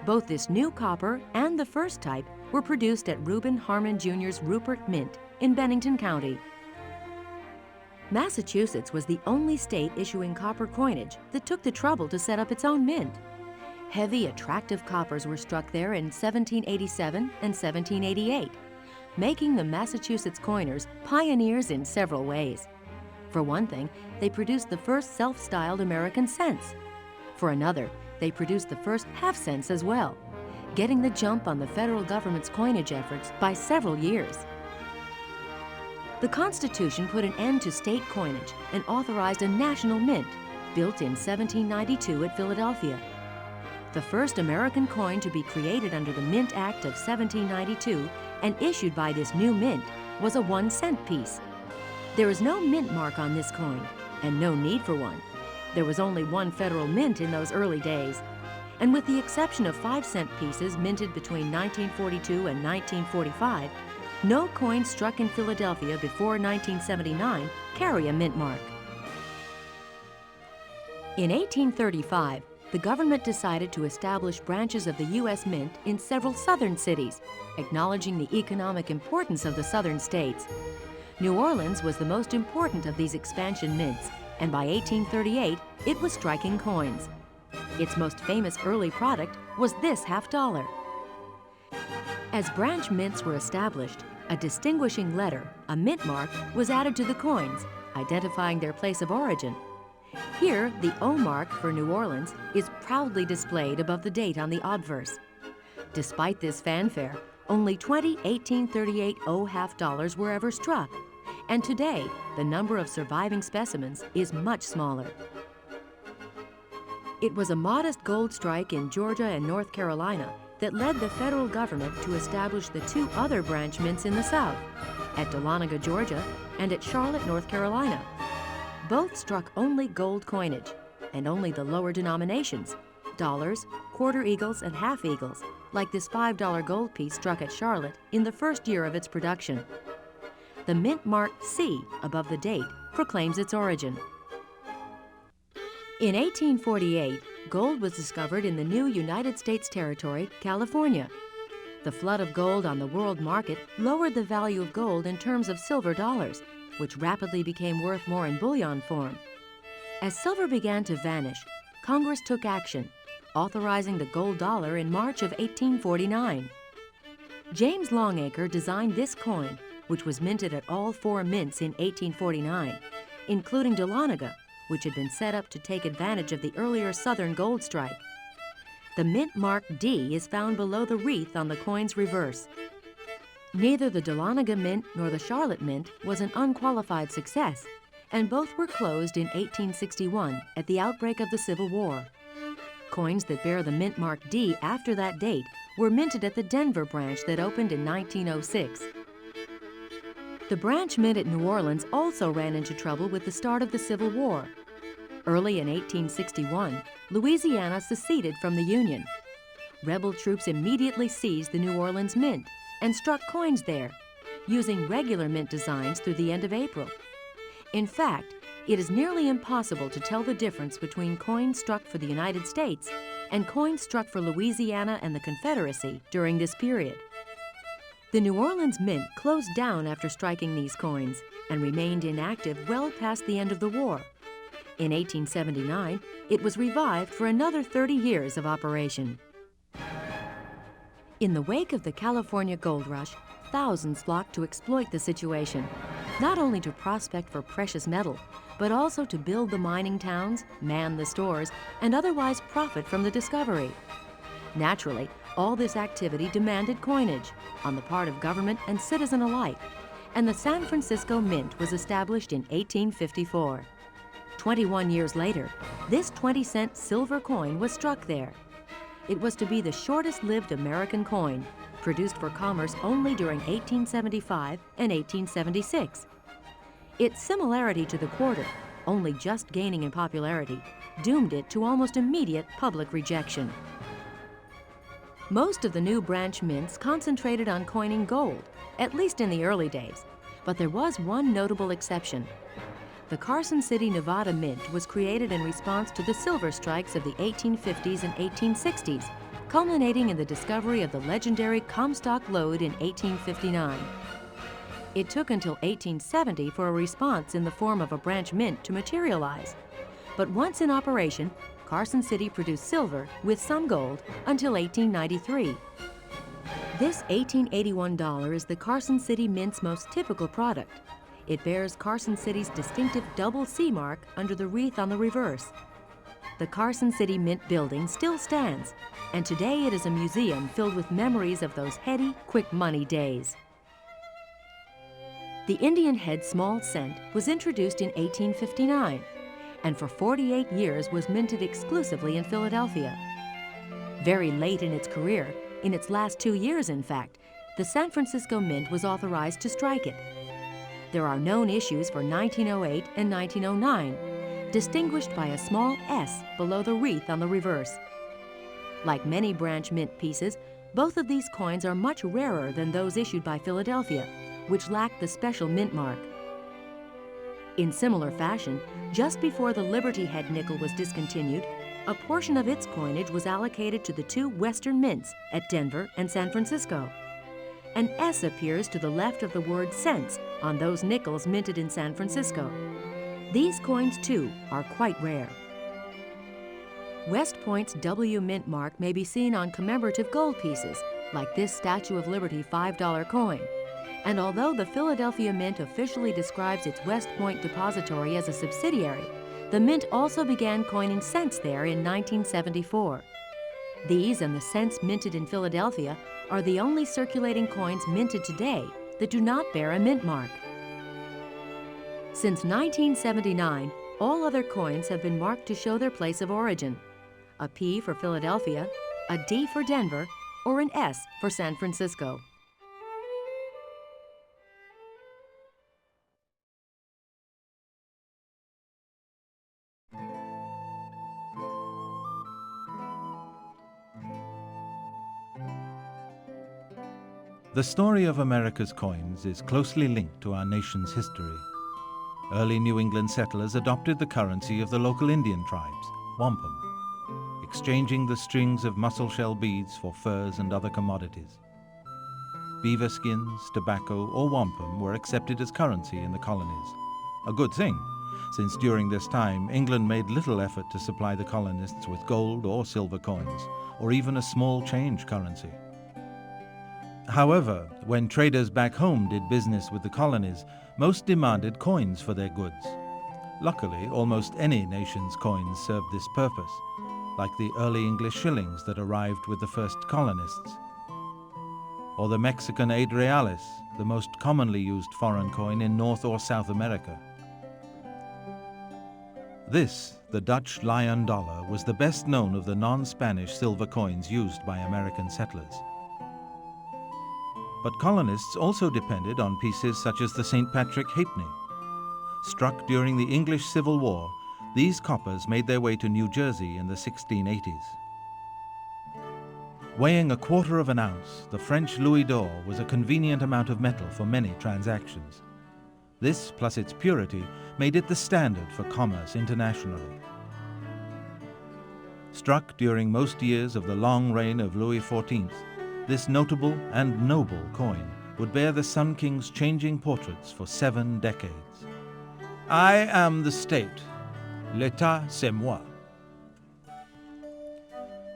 Both this new copper and the first type were produced at Reuben Harmon Jr.'s Rupert Mint in Bennington County. Massachusetts was the only state issuing copper coinage that took the trouble to set up its own mint. Heavy, attractive coppers were struck there in 1787 and 1788, making the Massachusetts coiners pioneers in several ways. For one thing, they produced the first self-styled American cents. For another, they produced the first half-cents as well, getting the jump on the federal government's coinage efforts by several years. The Constitution put an end to state coinage and authorized a national mint, built in 1792 at Philadelphia. The first American coin to be created under the Mint Act of 1792 and issued by this new mint was a 1-cent piece. There is no mint mark on this coin, and no need for one. There was only one federal mint in those early days, and with the exception of 5-cent pieces minted between 1942 and 1945, no coins struck in Philadelphia before 1979 carry a mint mark. In 1835, the government decided to establish branches of the U.S. Mint in several southern cities, acknowledging the economic importance of the southern states. New Orleans was the most important of these expansion mints, and by 1838, it was striking coins. Its most famous early product was this $50. As branch mints were established, a distinguishing letter, a mint mark, was added to the coins, identifying their place of origin. Here, the O mark for New Orleans is proudly displayed above the date on the obverse. Despite this fanfare, only 20 1838 O $50 were ever struck, and today, the number of surviving specimens is much smaller. It was a modest gold strike in Georgia and North Carolina that led the federal government to establish the two other branch mints in the South, at Dahlonega, Georgia, and at Charlotte, North Carolina. Both struck only gold coinage, and only the lower denominations, dollars, quarter eagles, and half eagles, like this $5 gold piece struck at Charlotte in the first year of its production. The mint mark C above the date proclaims its origin. In 1848, gold was discovered in the new United States territory, California. The flood of gold on the world market lowered the value of gold in terms of silver dollars, which rapidly became worth more in bullion form. As silver began to vanish, Congress took action, authorizing the gold dollar in March of 1849. James Longacre designed this coin, which was minted at all 4 mints in 1849, including Dahlonega, which had been set up to take advantage of the earlier Southern gold strike. The mint mark D is found below the wreath on the coin's reverse. Neither the Dahlonega Mint nor the Charlotte Mint was an unqualified success, and both were closed in 1861 at the outbreak of the Civil War. Coins that bear the mint mark D after that date were minted at the Denver branch that opened in 1906. The branch mint at New Orleans also ran into trouble with the start of the Civil War. Early in 1861, Louisiana seceded from the Union. Rebel troops immediately seized the New Orleans Mint and struck coins there, using regular mint designs through the end of April. In fact, it is nearly impossible to tell the difference between coins struck for the United States and coins struck for Louisiana and the Confederacy during this period. The New Orleans Mint closed down after striking these coins and remained inactive well past the end of the war. In 1879, it was revived for another 30 years of operation. In the wake of the California gold rush, thousands flocked to exploit the situation, not only to prospect for precious metal, but also to build the mining towns, man the stores, and otherwise profit from the discovery. Naturally, all this activity demanded coinage on the part of government and citizen alike, and the San Francisco Mint was established in 1854. 21 years later, this 20-cent silver coin was struck there. It was to be the shortest-lived American coin, produced for commerce only during 1875 and 1876. Its similarity to the quarter, only just gaining in popularity, doomed it to almost immediate public rejection. Most of the new branch mints concentrated on coining gold, at least in the early days, but there was one notable exception. The Carson City, Nevada Mint was created in response to the silver strikes of the 1850s and 1860s, culminating in the discovery of the legendary Comstock lode in 1859. It took until 1870 for a response in the form of a branch mint to materialize. But once in operation, Carson City produced silver with some gold until 1893. This 1881 dollar is the Carson City Mint's most typical product. It bears Carson City's distinctive double C mark under the wreath on the reverse. The Carson City Mint building still stands, and today it is a museum filled with memories of those heady, quick money days. The Indian head small cent was introduced in 1859, and for 48 years was minted exclusively in Philadelphia. Very late in its career, in its last 2 years in fact, the San Francisco Mint was authorized to strike it. There are known issues for 1908 and 1909, distinguished by a small S below the wreath on the reverse. Like many branch mint pieces, both of these coins are much rarer than those issued by Philadelphia, which lack the special mint mark. In similar fashion, just before the Liberty Head nickel was discontinued, a portion of its coinage was allocated to the two Western mints at Denver and San Francisco. An S appears to the left of the word cents on those nickels minted in San Francisco. These coins, too, are quite rare. West Point's W mint mark may be seen on commemorative gold pieces, like this Statue of Liberty $5 coin. And although the Philadelphia Mint officially describes its West Point depository as a subsidiary, the Mint also began coining cents there in 1974. These and the cents minted in Philadelphia are the only circulating coins minted today that do not bear a mint mark. Since 1979, all other coins have been marked to show their place of origin: a P for Philadelphia, a D for Denver, or an S for San Francisco. The story of America's coins is closely linked to our nation's history. Early New England settlers adopted the currency of the local Indian tribes, wampum, exchanging the strings of mussel shell beads for furs and other commodities. Beaver skins, tobacco, or wampum were accepted as currency in the colonies. A good thing, since during this time England made little effort to supply the colonists with gold or silver coins, or even a small change currency. However, when traders back home did business with the colonies, most demanded coins for their goods. Luckily, almost any nation's coins served this purpose, like the early English shillings that arrived with the first colonists, or the Mexican 8 reales, the most commonly used foreign coin in North or South America. This, the Dutch lion dollar, was the best known of the non-Spanish silver coins used by American settlers. But colonists also depended on pieces such as the St. Patrick halfpenny. Struck during the English Civil War, these coppers made their way to New Jersey in the 1680s. Weighing 1/4 ounce, the French louis d'or was a convenient amount of metal for many transactions. This, plus its purity, made it the standard for commerce internationally. Struck during most years of the long reign of Louis XIV, this notable and noble coin would bear the Sun King's changing portraits for 7 decades. I am the state. L'État, c'est moi.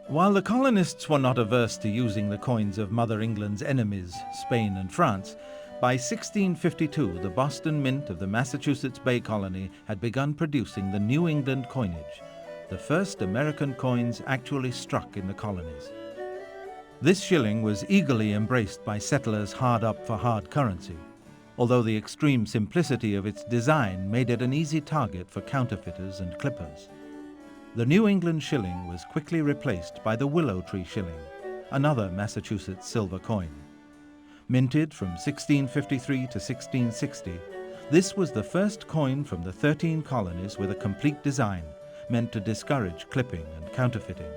While the colonists were not averse to using the coins of Mother England's enemies, Spain and France, by 1652 the Boston Mint of the Massachusetts Bay Colony had begun producing the New England coinage, the first American coins actually struck in the colonies. This shilling was eagerly embraced by settlers hard up for hard currency, although the extreme simplicity of its design made it an easy target for counterfeiters and clippers. The New England shilling was quickly replaced by the Willow Tree shilling, another Massachusetts silver coin. Minted from 1653 to 1660, This was the first coin from the 13 colonies with a complete design, meant to discourage clipping and counterfeiting.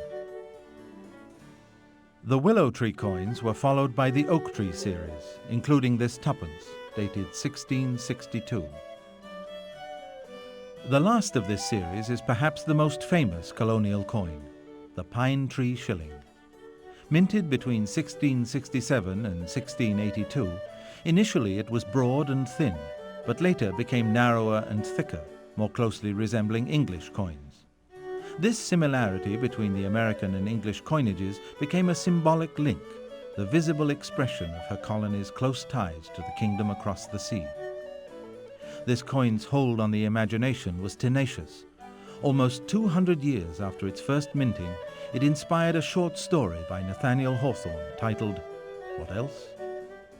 The willow tree coins were followed by the oak tree series, including this tuppence, dated 1662. The last of this series is perhaps the most famous colonial coin, the pine tree shilling. Minted between 1667 and 1682, initially it was broad and thin, but later became narrower and thicker, more closely resembling English coins. This similarity between the American and English coinages became a symbolic link, the visible expression of her colony's close ties to the kingdom across the sea. This coin's hold on the imagination was tenacious. Almost 200 years after its first minting, it inspired a short story by Nathaniel Hawthorne titled, what else?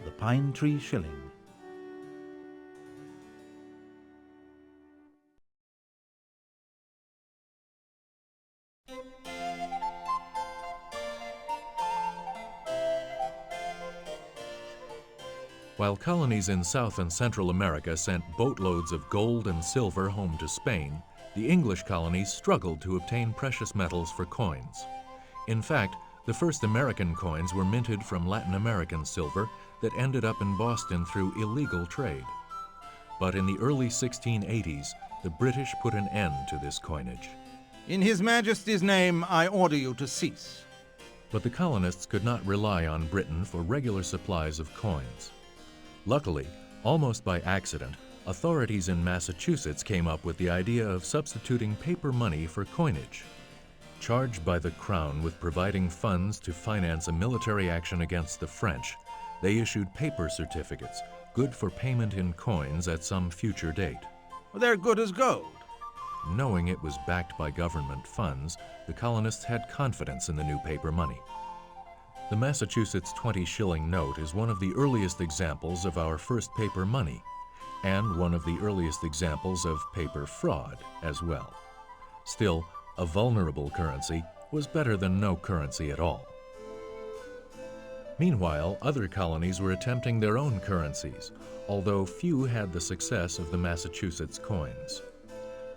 The Pine Tree Shilling. While colonies in South and Central America sent boatloads of gold and silver home to Spain, the English colonies struggled to obtain precious metals for coins. In fact, the first American coins were minted from Latin American silver that ended up in Boston through illegal trade. But in the early 1680s, the British put an end to this coinage. In His Majesty's name, I order you to cease. But the colonists could not rely on Britain for regular supplies of coins. Luckily, almost by accident, authorities in Massachusetts came up with the idea of substituting paper money for coinage. Charged by the Crown with providing funds to finance a military action against the French, they issued paper certificates, good for payment in coins at some future date. They're good as gold. Knowing it was backed by government funds, the colonists had confidence in the new paper money. The Massachusetts 20-shilling note is one of the earliest examples of our first paper money, and one of the earliest examples of paper fraud as well. Still, a vulnerable currency was better than no currency at all. Meanwhile, other colonies were attempting their own currencies, although few had the success of the Massachusetts coins.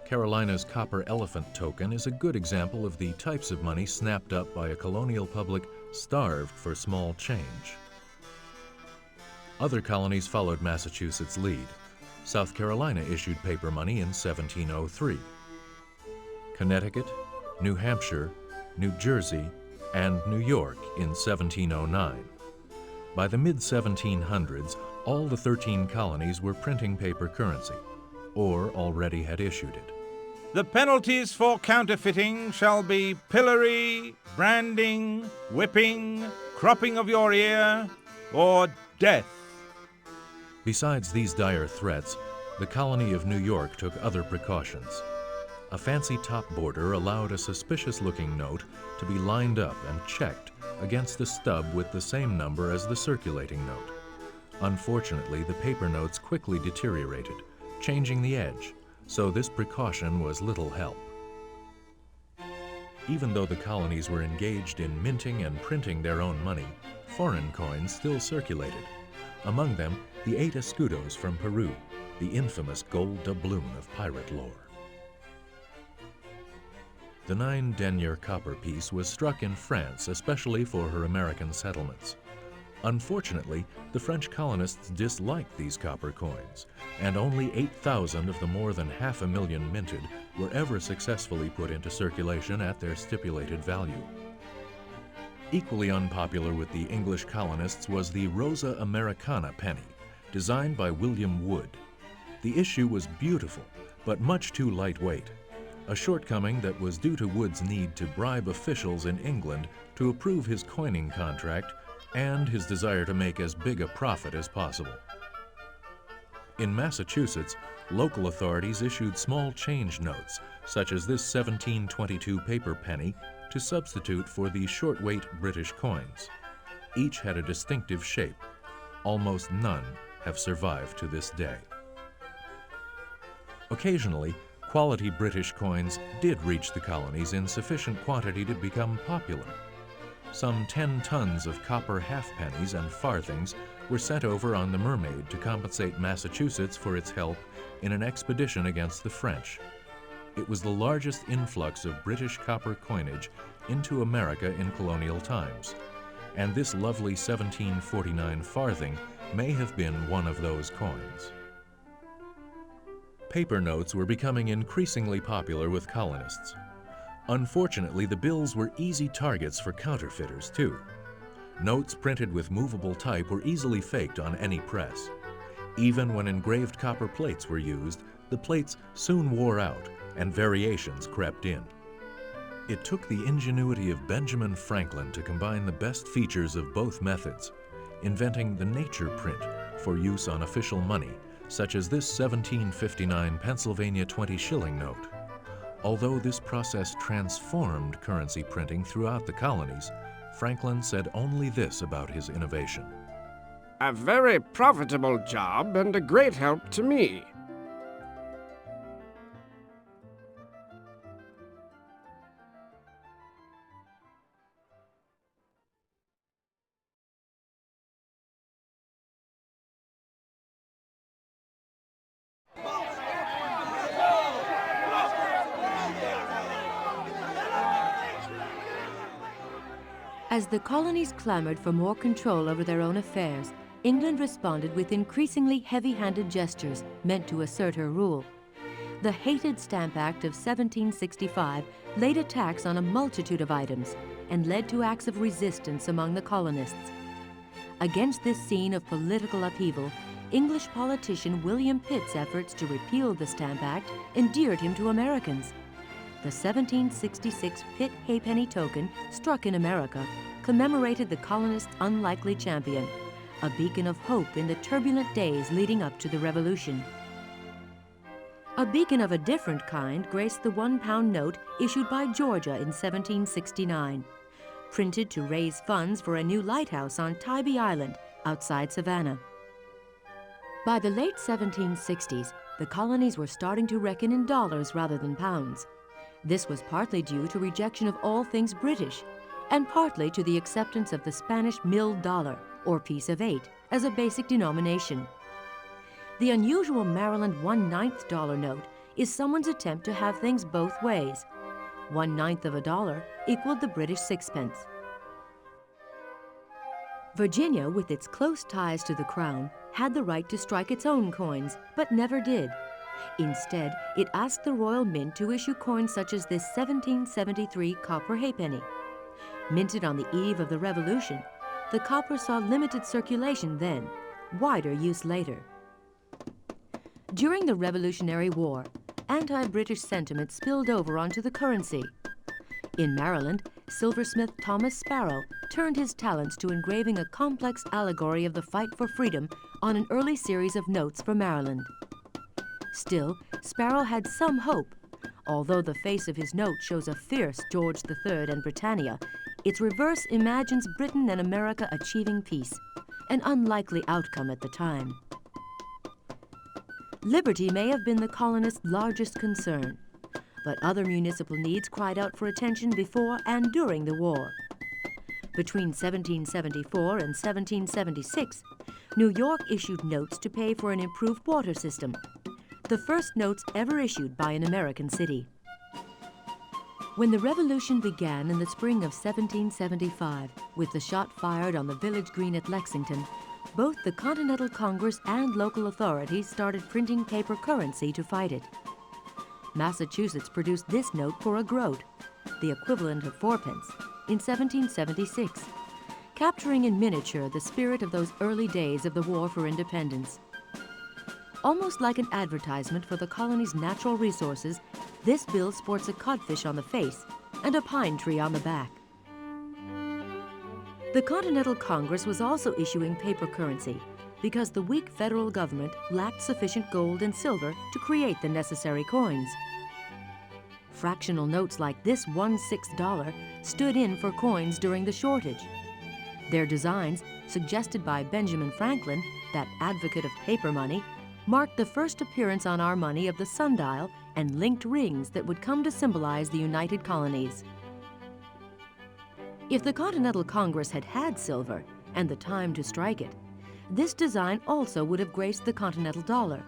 Carolina's copper elephant token is a good example of the types of money snapped up by a colonial public starved for small change. Other colonies followed Massachusetts' lead. South Carolina issued paper money in 1703. Connecticut, New Hampshire, New Jersey, and New York in 1709. By the mid-1700s, all the 13 colonies were printing paper currency, or already had issued it. The penalties for counterfeiting shall be pillory, branding, whipping, cropping of your ear, or death. Besides these dire threats, the colony of New York took other precautions. A fancy top border allowed a suspicious-looking note to be lined up and checked against a stub with the same number as the circulating note. Unfortunately, the paper notes quickly deteriorated, changing the edge, so this precaution was little help. Even though the colonies were engaged in minting and printing their own money, foreign coins still circulated. Among them, the 8 escudos from Peru, the infamous gold doubloon of pirate lore. The 9 denier copper piece was struck in France, especially for her American settlements. Unfortunately, the French colonists disliked these copper coins, and only 8,000 of the more than 500,000 minted were ever successfully put into circulation at their stipulated value. Equally unpopular with the English colonists was the Rosa Americana penny, designed by William Wood. The issue was beautiful, but much too lightweight, a shortcoming that was due to Wood's need to bribe officials in England to approve his coining contract and his desire to make as big a profit as possible. In Massachusetts, local authorities issued small change notes, such as this 1722 paper penny, to substitute for the short-weight British coins. Each had a distinctive shape. Almost none have survived to this day. Occasionally, quality British coins did reach the colonies in sufficient quantity to become popular. Some 10 tons of copper halfpennies and farthings were sent over on the Mermaid to compensate Massachusetts for its help in an expedition against the French. It was the largest influx of British copper coinage into America in colonial times, and this lovely 1749 farthing may have been one of those coins. Paper notes were becoming increasingly popular with colonists. Unfortunately, the bills were easy targets for counterfeiters, too. Notes printed with movable type were easily faked on any press. Even when engraved copper plates were used, the plates soon wore out and variations crept in. It took the ingenuity of Benjamin Franklin to combine the best features of both methods, inventing the nature print for use on official money, such as this 1759 Pennsylvania 20-shilling note. Although this process transformed currency printing throughout the colonies, Franklin said only this about his innovation. A very profitable job and a great help to me. As the colonies clamored for more control over their own affairs, England responded with increasingly heavy-handed gestures meant to assert her rule. The hated Stamp Act of 1765 laid a tax on a multitude of items and led to acts of resistance among the colonists. Against this scene of political upheaval, English politician William Pitt's efforts to repeal the Stamp Act endeared him to Americans. The 1766 Pitt Halfpenny token, struck in America, commemorated the colonists' unlikely champion, a beacon of hope in the turbulent days leading up to the Revolution. A beacon of a different kind graced the £1 note issued by Georgia in 1769, printed to raise funds for a new lighthouse on Tybee Island outside Savannah. By the late 1760s, the colonies were starting to reckon in dollars rather than pounds. This was partly due to rejection of all things British, and partly to the acceptance of the Spanish milled dollar, or piece of 8, as a basic denomination. The unusual Maryland 1/9 dollar note is someone's attempt to have things both ways. 1/9 of a dollar equaled the British sixpence. Virginia, with its close ties to the Crown, had the right to strike its own coins, but never did. Instead, it asked the Royal Mint to issue coins such as this 1773 copper halfpenny. Minted on the eve of the Revolution, the copper saw limited circulation then, wider use later. During the Revolutionary War, anti-British sentiment spilled over onto the currency. In Maryland, silversmith Thomas Sparrow turned his talents to engraving a complex allegory of the fight for freedom on an early series of notes for Maryland. Still, Sparrow had some hope. Although the face of his note shows a fierce George III and Britannia, its reverse imagines Britain and America achieving peace, an unlikely outcome at the time. Liberty may have been the colonists' largest concern, but other municipal needs cried out for attention before and during the war. Between 1774 and 1776, New York issued notes to pay for an improved water system, the first notes ever issued by an American city. When the Revolution began in the spring of 1775, with the shot fired on the village green at Lexington, both the Continental Congress and local authorities started printing paper currency to fight it. Massachusetts produced this note for a groat, the equivalent of 4 pence, in 1776, capturing in miniature the spirit of those early days of the War for Independence. Almost like an advertisement for the colony's natural resources, this bill sports a codfish on the face and a pine tree on the back. The Continental Congress was also issuing paper currency because the weak federal government lacked sufficient gold and silver to create the necessary coins. Fractional notes like this 1/6 dollar stood in for coins during the shortage. Their designs, suggested by Benjamin Franklin, that advocate of paper money, marked the first appearance on our money of the sundial and linked rings that would come to symbolize the United Colonies. If the Continental Congress had had silver and the time to strike it, this design also would have graced the Continental dollar.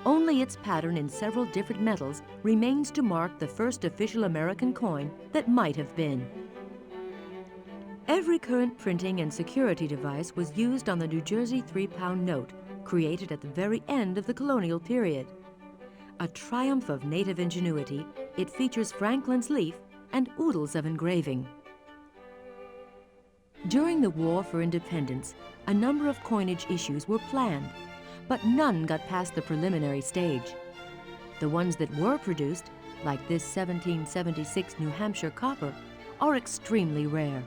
Only its pattern in several different metals remains to mark the first official American coin that might have been. Every current printing and security device was used on the New Jersey 3-pound note, created at the very end of the colonial period. A triumph of native ingenuity, it features Franklin's leaf and oodles of engraving. During the War for Independence, a number of coinage issues were planned, but none got past the preliminary stage. The ones that were produced, like this 1776 New Hampshire copper, are extremely rare.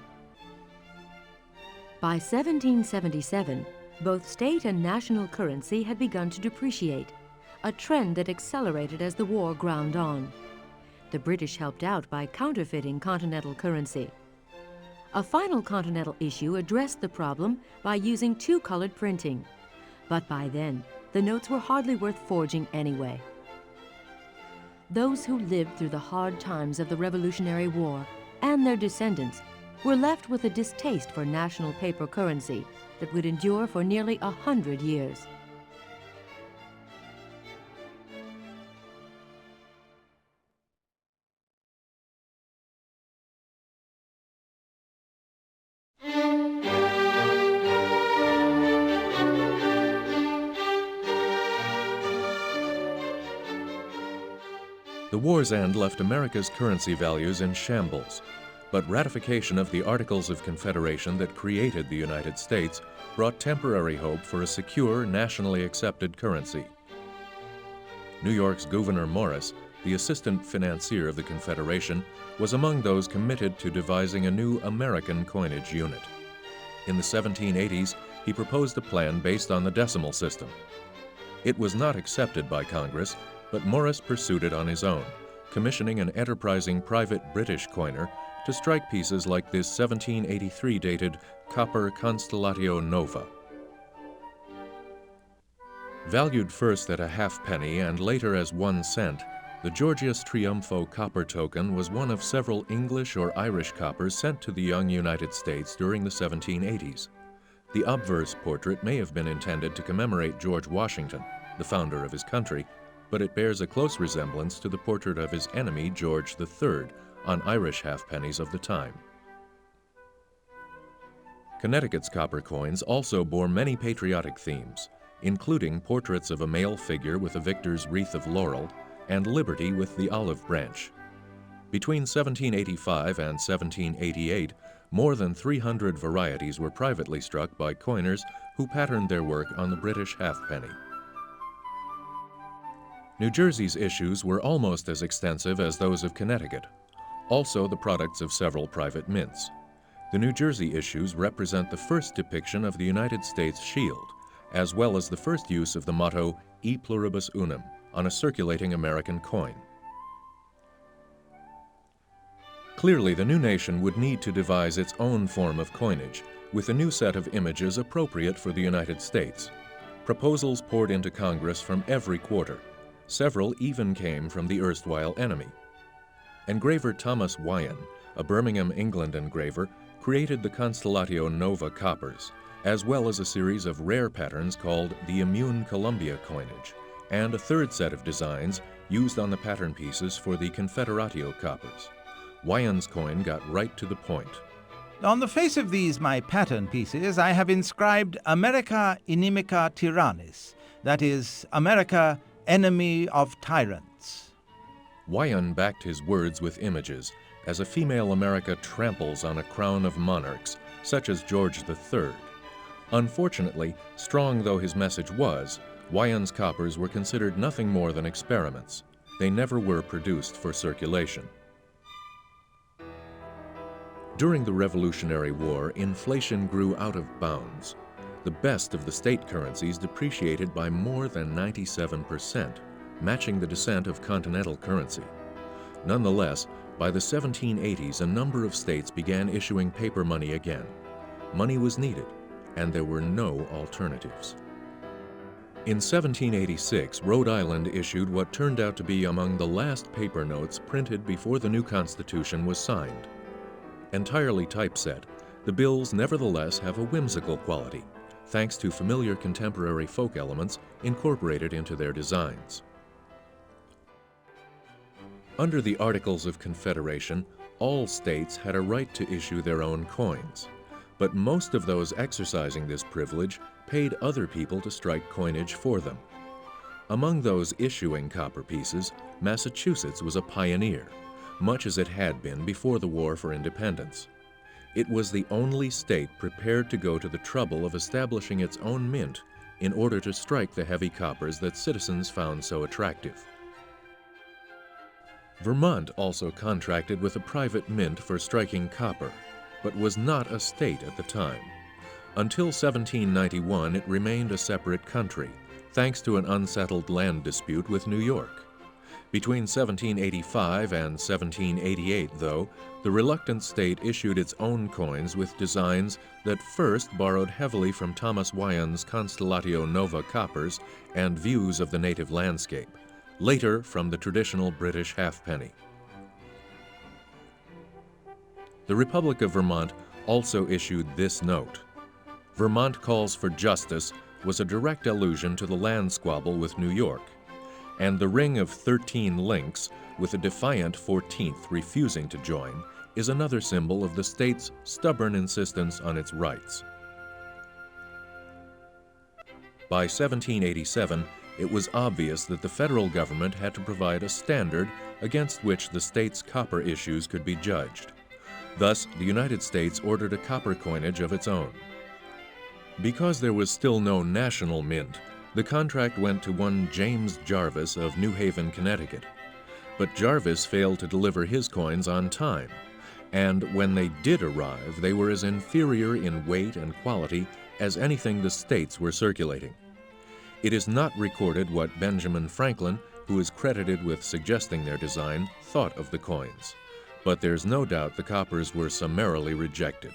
By 1777, both state and national currency had begun to depreciate, a trend that accelerated as the war ground on. The British helped out by counterfeiting continental currency. A final continental issue addressed the problem by using two-colored printing. But by then, the notes were hardly worth forging anyway. Those who lived through the hard times of the Revolutionary War and their descendants were left with a distaste for national paper currency that would endure for nearly 100 years. The war's end left America's currency values in shambles, but ratification of the Articles of Confederation that created the United States brought temporary hope for a secure, nationally accepted currency. New York's Gouverneur Morris, the assistant financier of the Confederation, was among those committed to devising a new American coinage unit. In the 1780s, he proposed a plan based on the decimal system. It was not accepted by Congress, but Morris pursued it on his own, commissioning an enterprising private British coiner to strike pieces like this 1783 dated copper Constellatio Nova. Valued first at a halfpenny and later as 1 cent, the Georgius Triumpho copper token was one of several English or Irish coppers sent to the young United States during the 1780s. The obverse portrait may have been intended to commemorate George Washington, the founder of his country, but it bears a close resemblance to the portrait of his enemy George III on Irish halfpennies of the time. Connecticut's copper coins also bore many patriotic themes, including portraits of a male figure with a victor's wreath of laurel and liberty with the olive branch. Between 1785 and 1788, more than 300 varieties were privately struck by coiners who patterned their work on the British halfpenny. New Jersey's issues were almost as extensive as those of Connecticut, also the products of several private mints. The New Jersey issues represent the first depiction of the United States shield, as well as the first use of the motto E pluribus unum on a circulating American coin. Clearly, the new nation would need to devise its own form of coinage, with a new set of images appropriate for the United States. Proposals poured into Congress from every quarter. Several even came from the erstwhile enemy. Engraver Thomas Wyon, a Birmingham, England engraver, created the Constellatio Nova coppers, as well as a series of rare patterns called the Immune Columbia coinage, and a third set of designs used on the pattern pieces for the Confederatio coppers. Wyon's coin got right to the point. On the face of these my pattern pieces, I have inscribed America inimica tyrannis, that is, America enemy of tyrants. Wyon backed his words with images, as a female America tramples on a crown of monarchs, such as George III. Unfortunately, strong though his message was, Wyon's coppers were considered nothing more than experiments. They never were produced for circulation. During the Revolutionary War, inflation grew out of bounds. The best of the state currencies depreciated by more than 97%, matching the descent of continental currency. Nonetheless, by the 1780s, a number of states began issuing paper money again. Money was needed, and there were no alternatives. In 1786, Rhode Island issued what turned out to be among the last paper notes printed before the new Constitution was signed. Entirely typeset, the bills nevertheless have a whimsical quality, thanks to familiar contemporary folk elements incorporated into their designs. Under the Articles of Confederation, all states had a right to issue their own coins, but most of those exercising this privilege paid other people to strike coinage for them. Among those issuing copper pieces, Massachusetts was a pioneer, much as it had been before the War for Independence. It was the only state prepared to go to the trouble of establishing its own mint in order to strike the heavy coppers that citizens found so attractive. Vermont also contracted with a private mint for striking copper, but was not a state at the time. Until 1791, it remained a separate country, thanks to an unsettled land dispute with New York. Between 1785 and 1788, though, the reluctant state issued its own coins with designs that first borrowed heavily from Thomas Wyand's Constellatio Nova coppers and views of the native landscape, later from the traditional British halfpenny. The Republic of Vermont also issued this note. "Vermont calls for justice" was a direct allusion to the land squabble with New York, and the ring of 13 links, with a defiant 14th refusing to join, is another symbol of the state's stubborn insistence on its rights. By 1787, it was obvious that the federal government had to provide a standard against which the state's copper issues could be judged. Thus, the United States ordered a copper coinage of its own. Because there was still no national mint, the contract went to one James Jarvis of New Haven, Connecticut. But Jarvis failed to deliver his coins on time, and when they did arrive, they were as inferior in weight and quality as anything the states were circulating. It is not recorded what Benjamin Franklin, who is credited with suggesting their design, thought of the coins, but there's no doubt the coppers were summarily rejected.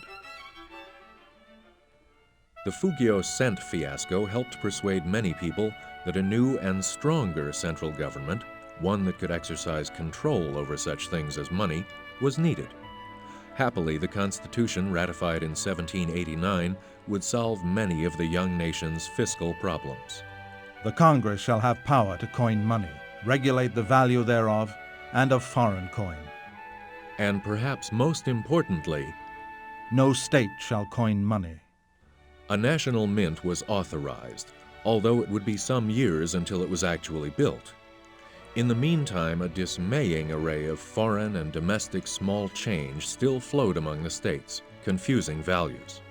The Fugio cent fiasco helped persuade many people that a new and stronger central government, one that could exercise control over such things as money, was needed. Happily, the Constitution ratified in 1789 would solve many of the young nation's fiscal problems. The Congress shall have power to coin money, regulate the value thereof, and of foreign coin. And perhaps most importantly, No state shall coin money. a national mint was authorized, although it would be some years until it was actually built. In the meantime, a dismaying array of foreign and domestic small change still flowed among the states, confusing values.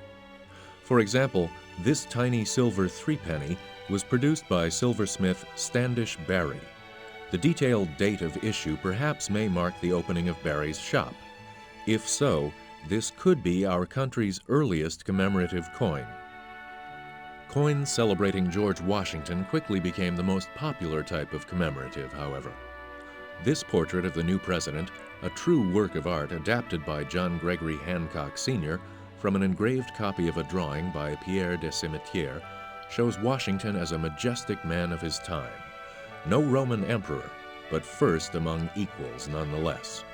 For example, this tiny silver threepenny was produced by silversmith Standish Barry. The detailed date of issue perhaps may mark the opening of Barry's shop. If so, this could be our country's earliest commemorative coin. Coins celebrating George Washington quickly became the most popular type of commemorative, however. This portrait of the new president, a true work of art adapted by John Gregory Hancock Sr. from an engraved copy of a drawing by Pierre de Cimetière, shows Washington as a majestic man of his time. No Roman emperor, but first among equals nonetheless.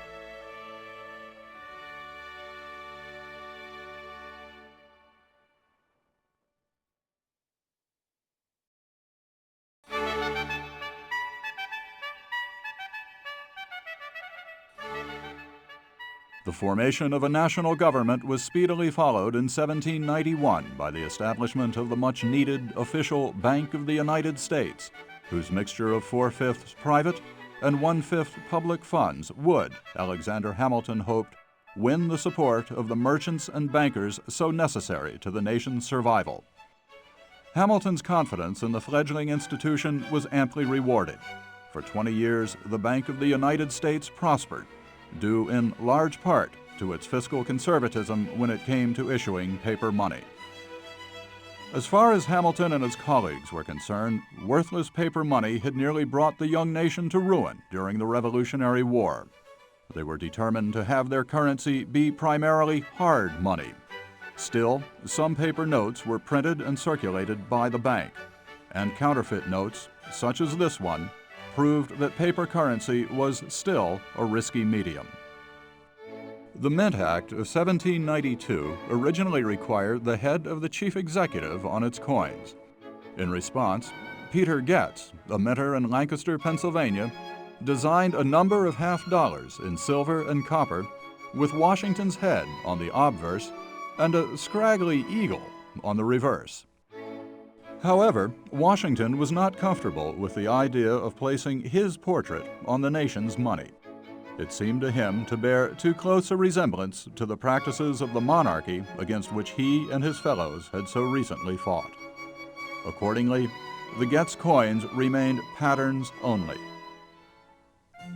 The formation of a national government was speedily followed in 1791 by the establishment of the much-needed official Bank of the United States, whose mixture of 4/5 private and 1/5 public funds would, Alexander Hamilton hoped, win the support of the merchants and bankers so necessary to the nation's survival. Hamilton's confidence in the fledgling institution was amply rewarded. For 20 years, the Bank of the United States prospered, due in large part to its fiscal conservatism when it came to issuing paper money. As far as Hamilton and his colleagues were concerned, worthless paper money had nearly brought the young nation to ruin during the Revolutionary War. They were determined to have their currency be primarily hard money. Still, some paper notes were printed and circulated by the bank, and counterfeit notes, such as this one, proved that paper currency was still a risky medium. The Mint Act of 1792 originally required the head of the chief executive on its coins. In response, Peter Getz, a minter in Lancaster, Pennsylvania, designed a number of half-dollars in silver and copper with Washington's head on the obverse and a scraggly eagle on the reverse. However, Washington was not comfortable with the idea of placing his portrait on the nation's money. It seemed to him to bear too close a resemblance to the practices of the monarchy against which he and his fellows had so recently fought. Accordingly, the Getz coins remained patterns only.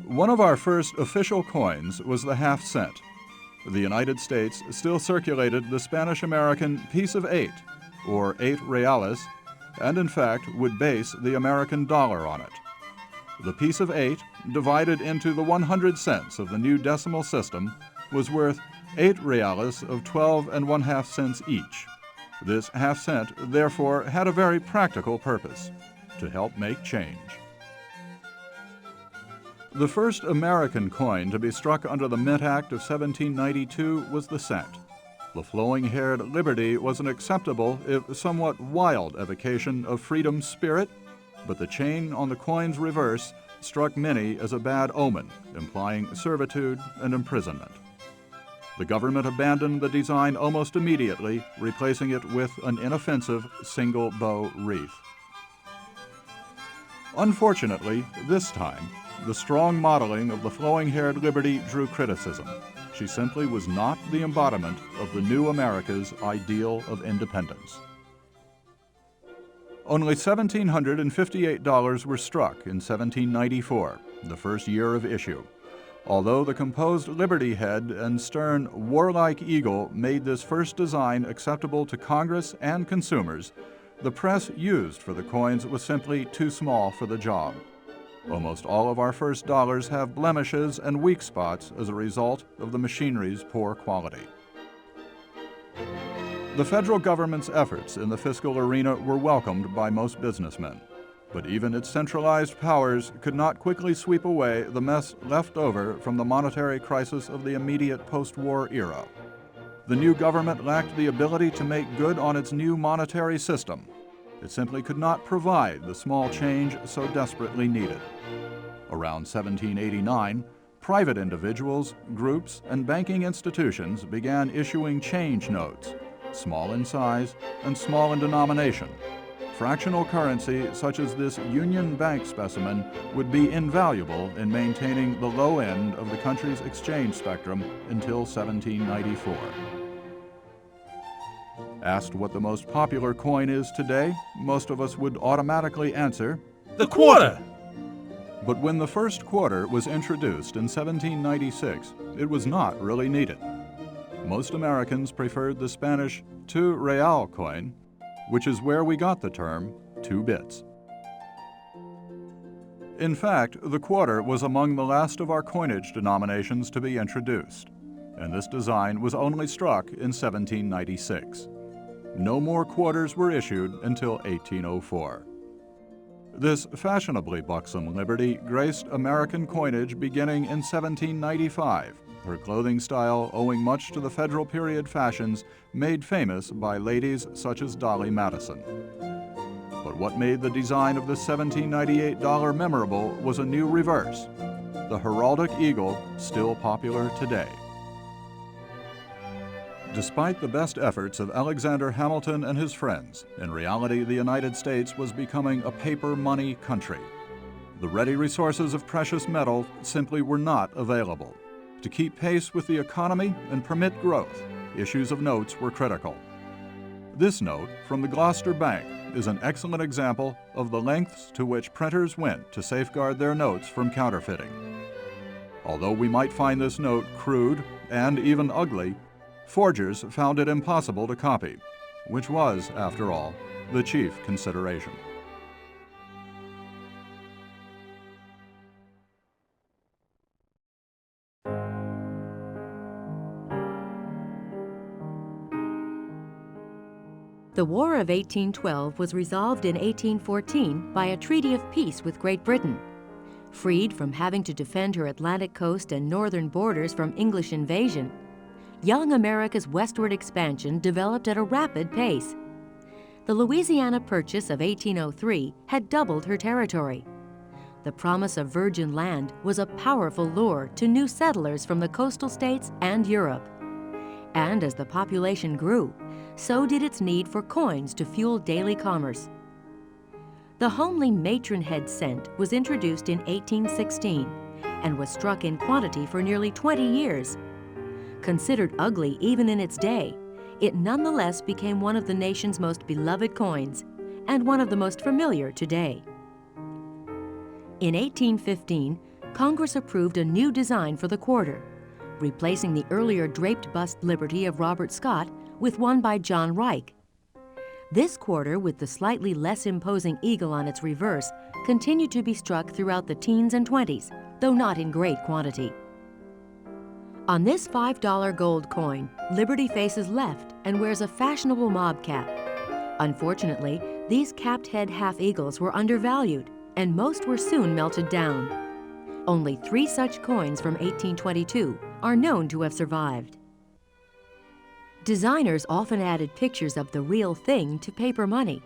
One of our first official coins was the half-cent. The United States still circulated the Spanish-American piece of 8, or 8 reales, and in fact would base the American dollar on it. The piece of 8, divided into the 100 cents of the new decimal system, was worth 8 reales of 12 1/2 cents each. This half-cent, therefore, had a very practical purpose: to help make change. The first American coin to be struck under the Mint Act of 1792 was the cent. The flowing-haired liberty was an acceptable, if somewhat wild, evocation of freedom's spirit, but the chain on the coin's reverse struck many as a bad omen, implying servitude and imprisonment. The government abandoned the design almost immediately, replacing it with an inoffensive single bow wreath. Unfortunately, this time, the strong modeling of the flowing-haired liberty drew criticism. She simply was not the embodiment of the new America's ideal of independence. Only $1,758 were struck in 1794, the first year of issue. Although the composed Liberty head and stern, warlike eagle made this first design acceptable to Congress and consumers, the press used for the coins was simply too small for the job. Almost all of our first dollars have blemishes and weak spots as a result of the machinery's poor quality. The federal government's efforts in the fiscal arena were welcomed by most businessmen, but even its centralized powers could not quickly sweep away the mess left over from the monetary crisis of the immediate post-war era. The new government lacked the ability to make good on its new monetary system. It simply could not provide the small change so desperately needed. Around 1789, private individuals, groups, and banking institutions began issuing change notes, small in size and small in denomination. Fractional currency such as this Union Bank specimen would be invaluable in maintaining the low end of the country's exchange spectrum until 1794. Asked what the most popular coin is today, most of us would automatically answer, The kworta! But when the first quarter was introduced in 1796, it was not really needed. Most Americans preferred the Spanish 2 real coin, which is where we got the term 2 bits. In fact, the quarter was among the last of our coinage denominations to be introduced, and this design was only struck in 1796. No more quarters were issued until 1804. This fashionably buxom liberty graced American coinage beginning in 1795, her clothing style owing much to the federal period fashions made famous by ladies such as Dolly Madison. But what made the design of the $1798 memorable was a new reverse, the heraldic eagle, still popular today. Despite the best efforts of Alexander Hamilton and his friends, in reality the United States was becoming a paper money country. The ready resources of precious metal simply were not available. To keep pace with the economy and permit growth, issues of notes were critical. This note from the Gloucester Bank is an excellent example of the lengths to which printers went to safeguard their notes from counterfeiting. Although we might find this note crude and even ugly, forgers found it impossible to copy, which was, after all, the chief consideration. The War of 1812 was resolved in 1814 by a treaty of peace with Great Britain. Freed from having to defend her Atlantic coast and northern borders from English invasion, young America's westward expansion developed at a rapid pace. The Louisiana Purchase of 1803 had doubled her territory. The promise of virgin land was a powerful lure to new settlers from the coastal states and Europe. And as the population grew, so did its need for coins to fuel daily commerce. The homely matron-head cent was introduced in 1816 and was struck in quantity for nearly 20 years. Considered ugly even in its day, it nonetheless became one of the nation's most beloved coins and one of the most familiar today. In 1815, Congress approved a new design for the quarter, replacing the earlier draped bust Liberty of Robert Scott with one by John Reich. This quarter, with the slightly less imposing eagle on its reverse, continued to be struck throughout the teens and 20s, though not in great quantity. On this $5 gold coin, Liberty faces left and wears a fashionable mob cap. Unfortunately, these capped head half-eagles were undervalued, and most were soon melted down. Only 3 such coins from 1822 are known to have survived. Designers often added pictures of the real thing to paper money.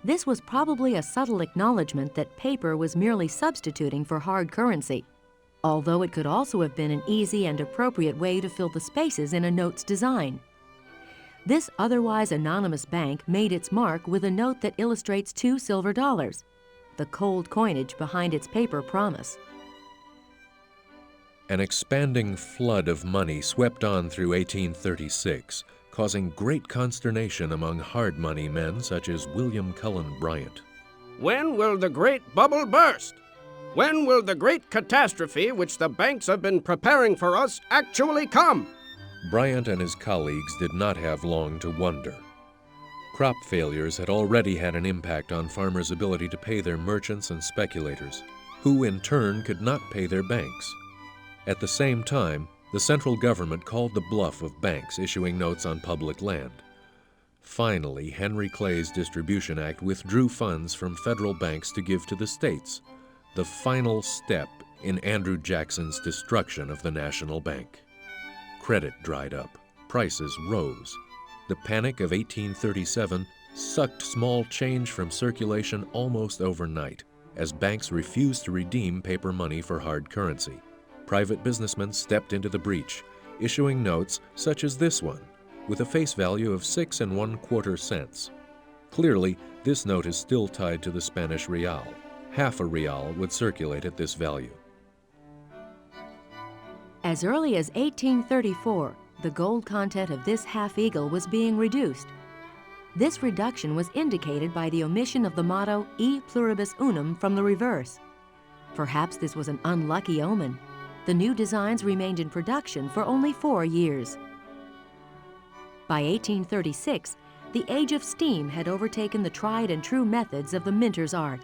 This was probably a subtle acknowledgement that paper was merely substituting for hard currency, although it could also have been an easy and appropriate way to fill the spaces in a note's design. This otherwise anonymous bank made its mark with a note that illustrates 2 silver dollars, the cold coinage behind its paper promise. An expanding flood of money swept on through 1836, causing great consternation among hard money men such as William Cullen Bryant. When will the great bubble burst? When will the great catastrophe which the banks have been preparing for us actually come? Bryant and his colleagues did not have long to wonder. Crop failures had already had an impact on farmers' ability to pay their merchants and speculators, who in turn could not pay their banks. At the same time, the central government called the bluff of banks issuing notes on public land. Finally, Henry Clay's Distribution Act withdrew funds from federal banks to give to the states, the final step in Andrew Jackson's destruction of the national bank. Credit dried up, prices rose. The Panic of 1837 sucked small change from circulation almost overnight, as banks refused to redeem paper money for hard currency. Private businessmen stepped into the breach, issuing notes such as this one, with a face value of 6 1/4 cents. Clearly, this note is still tied to the Spanish real. Half a real would circulate at this value. As early as 1834, the gold content of this half-eagle was being reduced. This reduction was indicated by the omission of the motto E pluribus unum from the reverse. Perhaps this was an unlucky omen. The new designs remained in production for only 4 years. By 1836, the age of steam had overtaken the tried and true methods of the minter's art.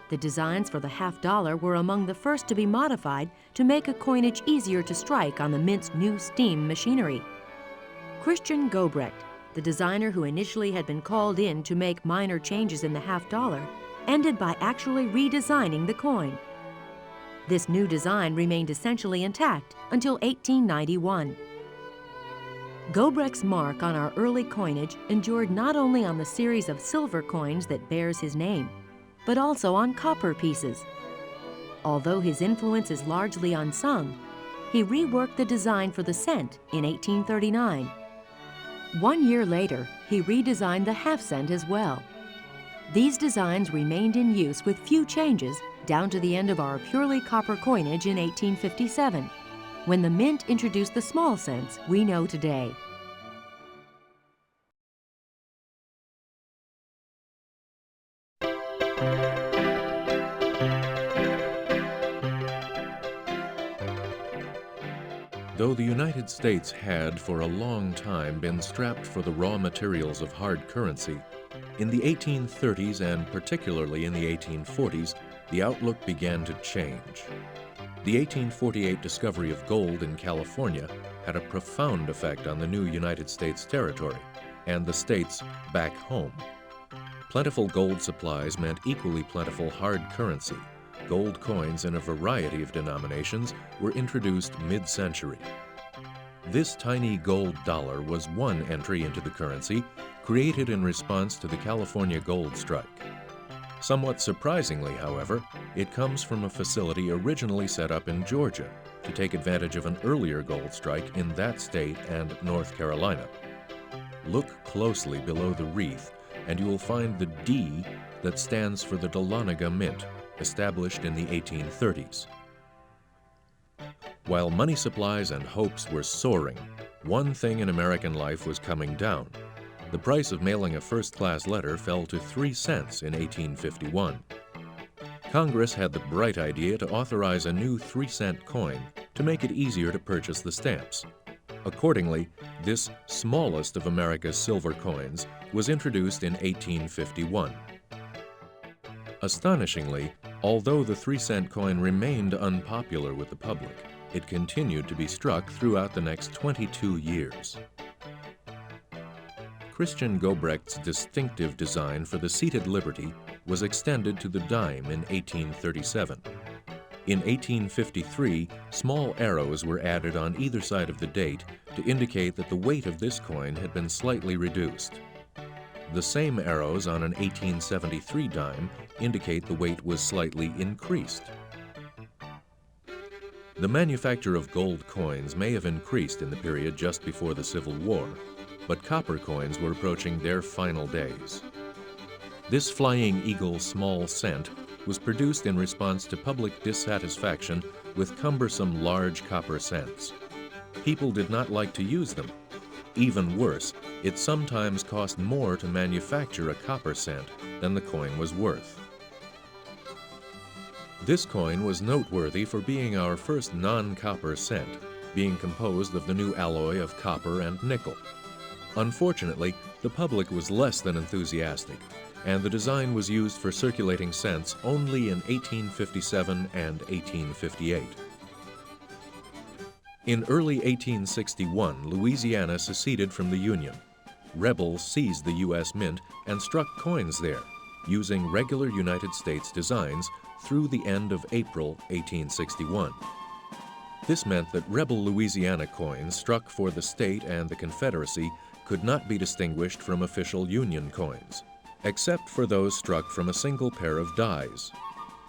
The designs for the half-dollar were among the first to be modified to make a coinage easier to strike on the mint's new steam machinery. Christian Gobrecht, the designer who initially had been called in to make minor changes in the half-dollar, ended by actually redesigning the coin. This new design remained essentially intact until 1891. Gobrecht's mark on our early coinage endured not only on the series of silver coins that bears his name, but also on copper pieces. Although his influence is largely unsung, he reworked the design for the cent in 1839. 1 year later, he redesigned the half cent as well. These designs remained in use with few changes down to the end of our purely copper coinage in 1857, when the mint introduced the small cents we know today. Though the United States had for a long time been strapped for the raw materials of hard currency, in the 1830s and particularly in the 1840s, the outlook began to change. The 1848 discovery of gold in California had a profound effect on the new United States territory and the states back home. Plentiful gold supplies meant equally plentiful hard currency. Gold coins in a variety of denominations were introduced mid-century. This tiny gold dollar was one entry into the currency created in response to the California gold strike. Somewhat surprisingly, however, it comes from a facility originally set up in Georgia to take advantage of an earlier gold strike in that state and North Carolina. Look closely below the wreath and you will find the D that stands for the Dahlonega Mint, established in the 1830s. While money supplies and hopes were soaring, one thing in American life was coming down. The price of mailing a first-class letter fell to 3 cents in 1851. Congress had the bright idea to authorize a new 3-cent coin to make it easier to purchase the stamps. Accordingly, this smallest of America's silver coins was introduced in 1851. Astonishingly, although the 3-cent coin remained unpopular with the public, it continued to be struck throughout the next 22 years. Christian Gobrecht's distinctive design for the seated liberty was extended to the dime in 1837. In 1853, small arrows were added on either side of the date to indicate that the weight of this coin had been slightly reduced. The same arrows on an 1873 dime indicate the weight was slightly increased. The manufacture of gold coins may have increased in the period just before the Civil War, but copper coins were approaching their final days. This Flying Eagle small cent was produced in response to public dissatisfaction with cumbersome large copper cents. People did not like to use them. Even worse, it sometimes cost more to manufacture a copper cent than the coin was worth. This coin was noteworthy for being our first non-copper cent, being composed of the new alloy of copper and nickel. Unfortunately, the public was less than enthusiastic, and the design was used for circulating cents only in 1857 and 1858. In early 1861, Louisiana seceded from the Union. Rebels seized the U.S. Mint and struck coins there, using regular United States designs through the end of April 1861. This meant that rebel Louisiana coins struck for the state and the Confederacy could not be distinguished from official Union coins, except for those struck from a single pair of dies.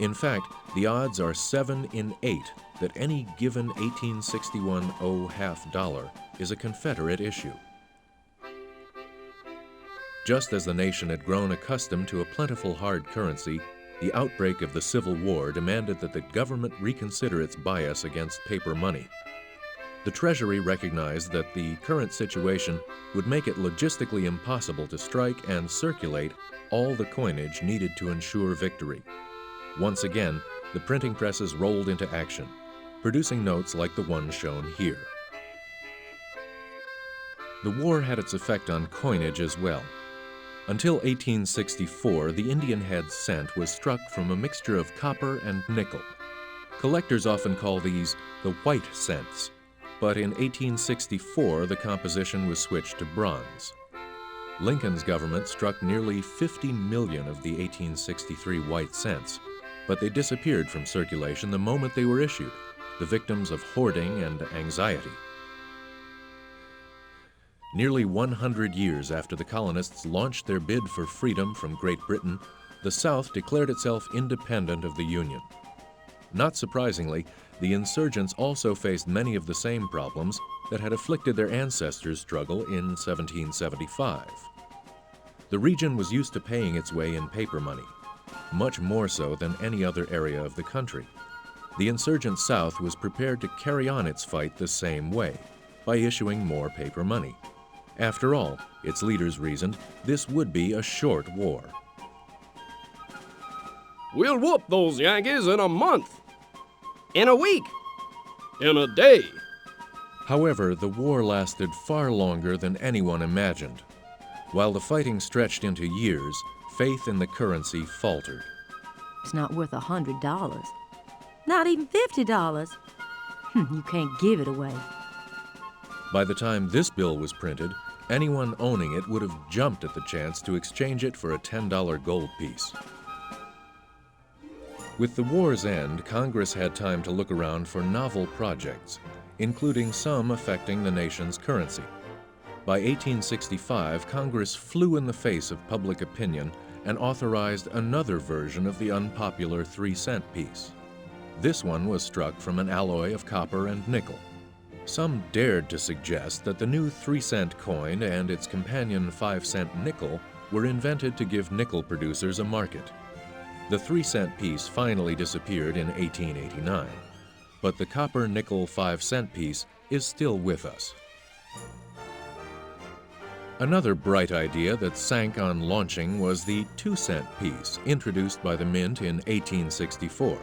In fact, the odds are 7 in 8 that any given 1861 half dollar is a Confederate issue. Just as the nation had grown accustomed to a plentiful hard currency, the outbreak of the Civil War demanded that the government reconsider its bias against paper money. The Treasury recognized that the current situation would make it logistically impossible to strike and circulate all the coinage needed to ensure victory. Once again, the printing presses rolled into action, producing notes like the one shown here. The war had its effect on coinage as well. Until 1864, the Indian head cent was struck from a mixture of copper and nickel. Collectors often call these the white cents, but in 1864 the composition was switched to bronze. Lincoln's government struck nearly 50 million of the 1863 white cents, but they disappeared from circulation the moment they were issued, the victims of hoarding and anxiety. Nearly 100 years after the colonists launched their bid for freedom from Great Britain, the South declared itself independent of the Union. Not surprisingly, the insurgents also faced many of the same problems that had afflicted their ancestors' struggle in 1775. The region was used to paying its way in paper money, much more so than any other area of the country. The insurgent South was prepared to carry on its fight the same way, by issuing more paper money. After all, its leaders reasoned, this would be a short war. We'll whoop those Yankees in a month, in a week, in a day. However, the war lasted far longer than anyone imagined. While the fighting stretched into years, faith in the currency faltered. It's not worth $100. Not even $50. You can't give it away. By the time this bill was printed, anyone owning it would have jumped at the chance to exchange it for a $10 gold piece. With the war's end, Congress had time to look around for novel projects, including some affecting the nation's currency. By 1865, Congress flew in the face of public opinion and authorized another version of the unpopular 3-cent piece. This one was struck from an alloy of copper and nickel. Some dared to suggest that the new 3-cent coin and its companion 5-cent nickel were invented to give nickel producers a market. The 3-cent piece finally disappeared in 1889, but the copper-nickel 5-cent piece is still with us. Another bright idea that sank on launching was the 2-cent piece, introduced by the Mint in 1864.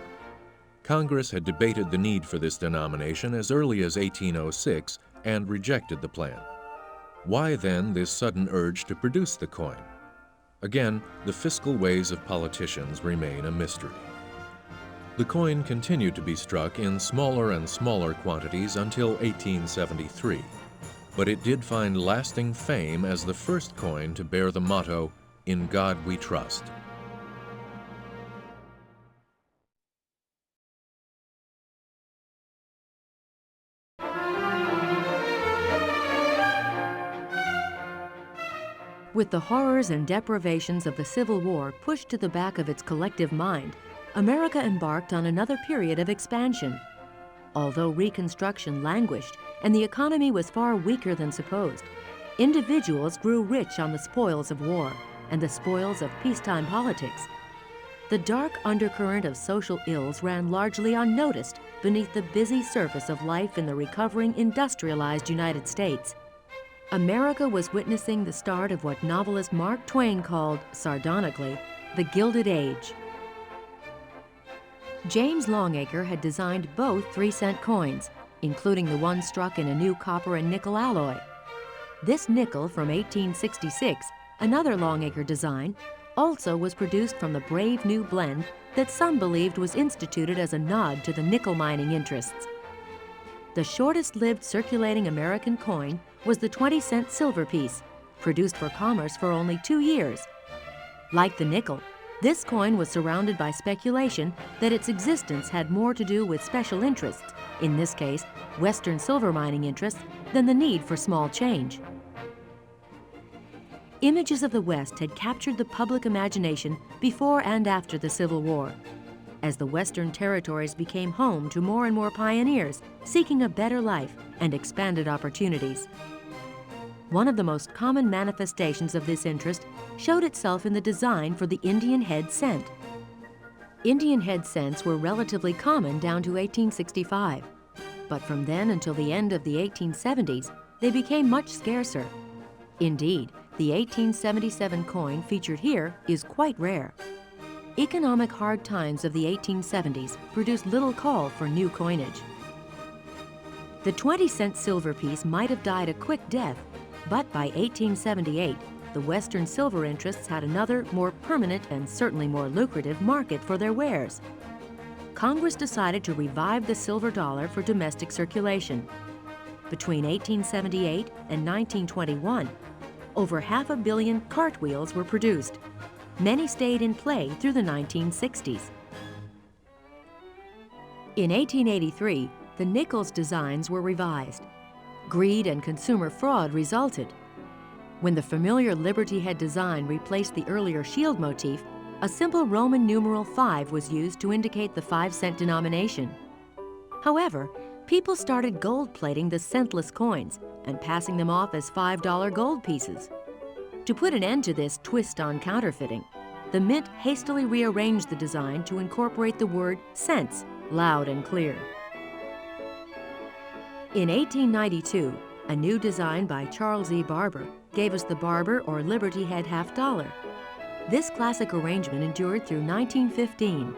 Congress had debated the need for this denomination as early as 1806 and rejected the plan. Why then this sudden urge to produce the coin? Again, the fiscal ways of politicians remain a mystery. The coin continued to be struck in smaller and smaller quantities until 1873, but it did find lasting fame as the first coin to bear the motto, "In God We Trust." With the horrors and deprivations of the Civil War pushed to the back of its collective mind, America embarked on another period of expansion. Although Reconstruction languished and the economy was far weaker than supposed, individuals grew rich on the spoils of war and the spoils of peacetime politics. The dark undercurrent of social ills ran largely unnoticed beneath the busy surface of life in the recovering industrialized United States. America was witnessing the start of what novelist Mark Twain called, sardonically, the Gilded Age. James Longacre had designed both 3-cent coins, including the one struck in a new copper and nickel alloy. This nickel from 1866, another Longacre design, also was produced from the brave new blend that some believed was instituted as a nod to the nickel mining interests. The shortest-lived circulating American coin was the 20-cent silver piece, produced for commerce for only 2 years. Like the nickel, this coin was surrounded by speculation that its existence had more to do with special interests, in this case, Western silver mining interests, than the need for small change. Images of the West had captured the public imagination before and after the Civil War, as the Western territories became home to more and more pioneers seeking a better life and expanded opportunities. One of the most common manifestations of this interest showed itself in the design for the Indian head cent. Indian head cents were relatively common down to 1865, but from then until the end of the 1870s, they became much scarcer. Indeed, the 1877 coin featured here is quite rare. Economic hard times of the 1870s produced little call for new coinage. The 20-cent silver piece might have died a quick death, but by 1878, the Western silver interests had another, more permanent and certainly more lucrative market for their wares. Congress decided to revive the silver dollar for domestic circulation. Between 1878 and 1921, over 500 million cartwheels were produced. Many stayed in play through the 1960s. In 1883, the nickel's designs were revised. Greed and consumer fraud resulted. When the familiar Liberty Head design replaced the earlier shield motif, a simple Roman numeral 5 was used to indicate the 5-cent denomination. However, people started gold-plating the centless coins and passing them off as $5 gold pieces. To put an end to this twist on counterfeiting, the Mint hastily rearranged the design to incorporate the word cents loud and clear. In 1892, a new design by Charles E. Barber gave us the Barber or Liberty Head $50. This classic arrangement endured through 1915.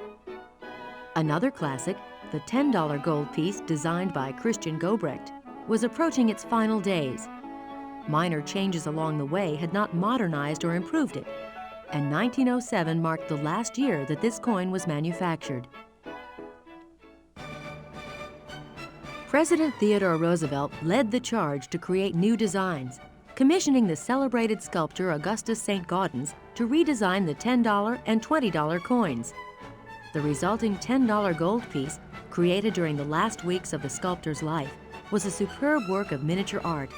Another classic, the $10 gold piece designed by Christian Gobrecht, was approaching its final days. Minor changes along the way had not modernized or improved it, and 1907 marked the last year that this coin was manufactured. President Theodore Roosevelt led the charge to create new designs, commissioning the celebrated sculptor Augustus St. Gaudens to redesign the $10 and $20 coins. The resulting $10 gold piece, created during the last weeks of the sculptor's life, was a superb work of miniature art,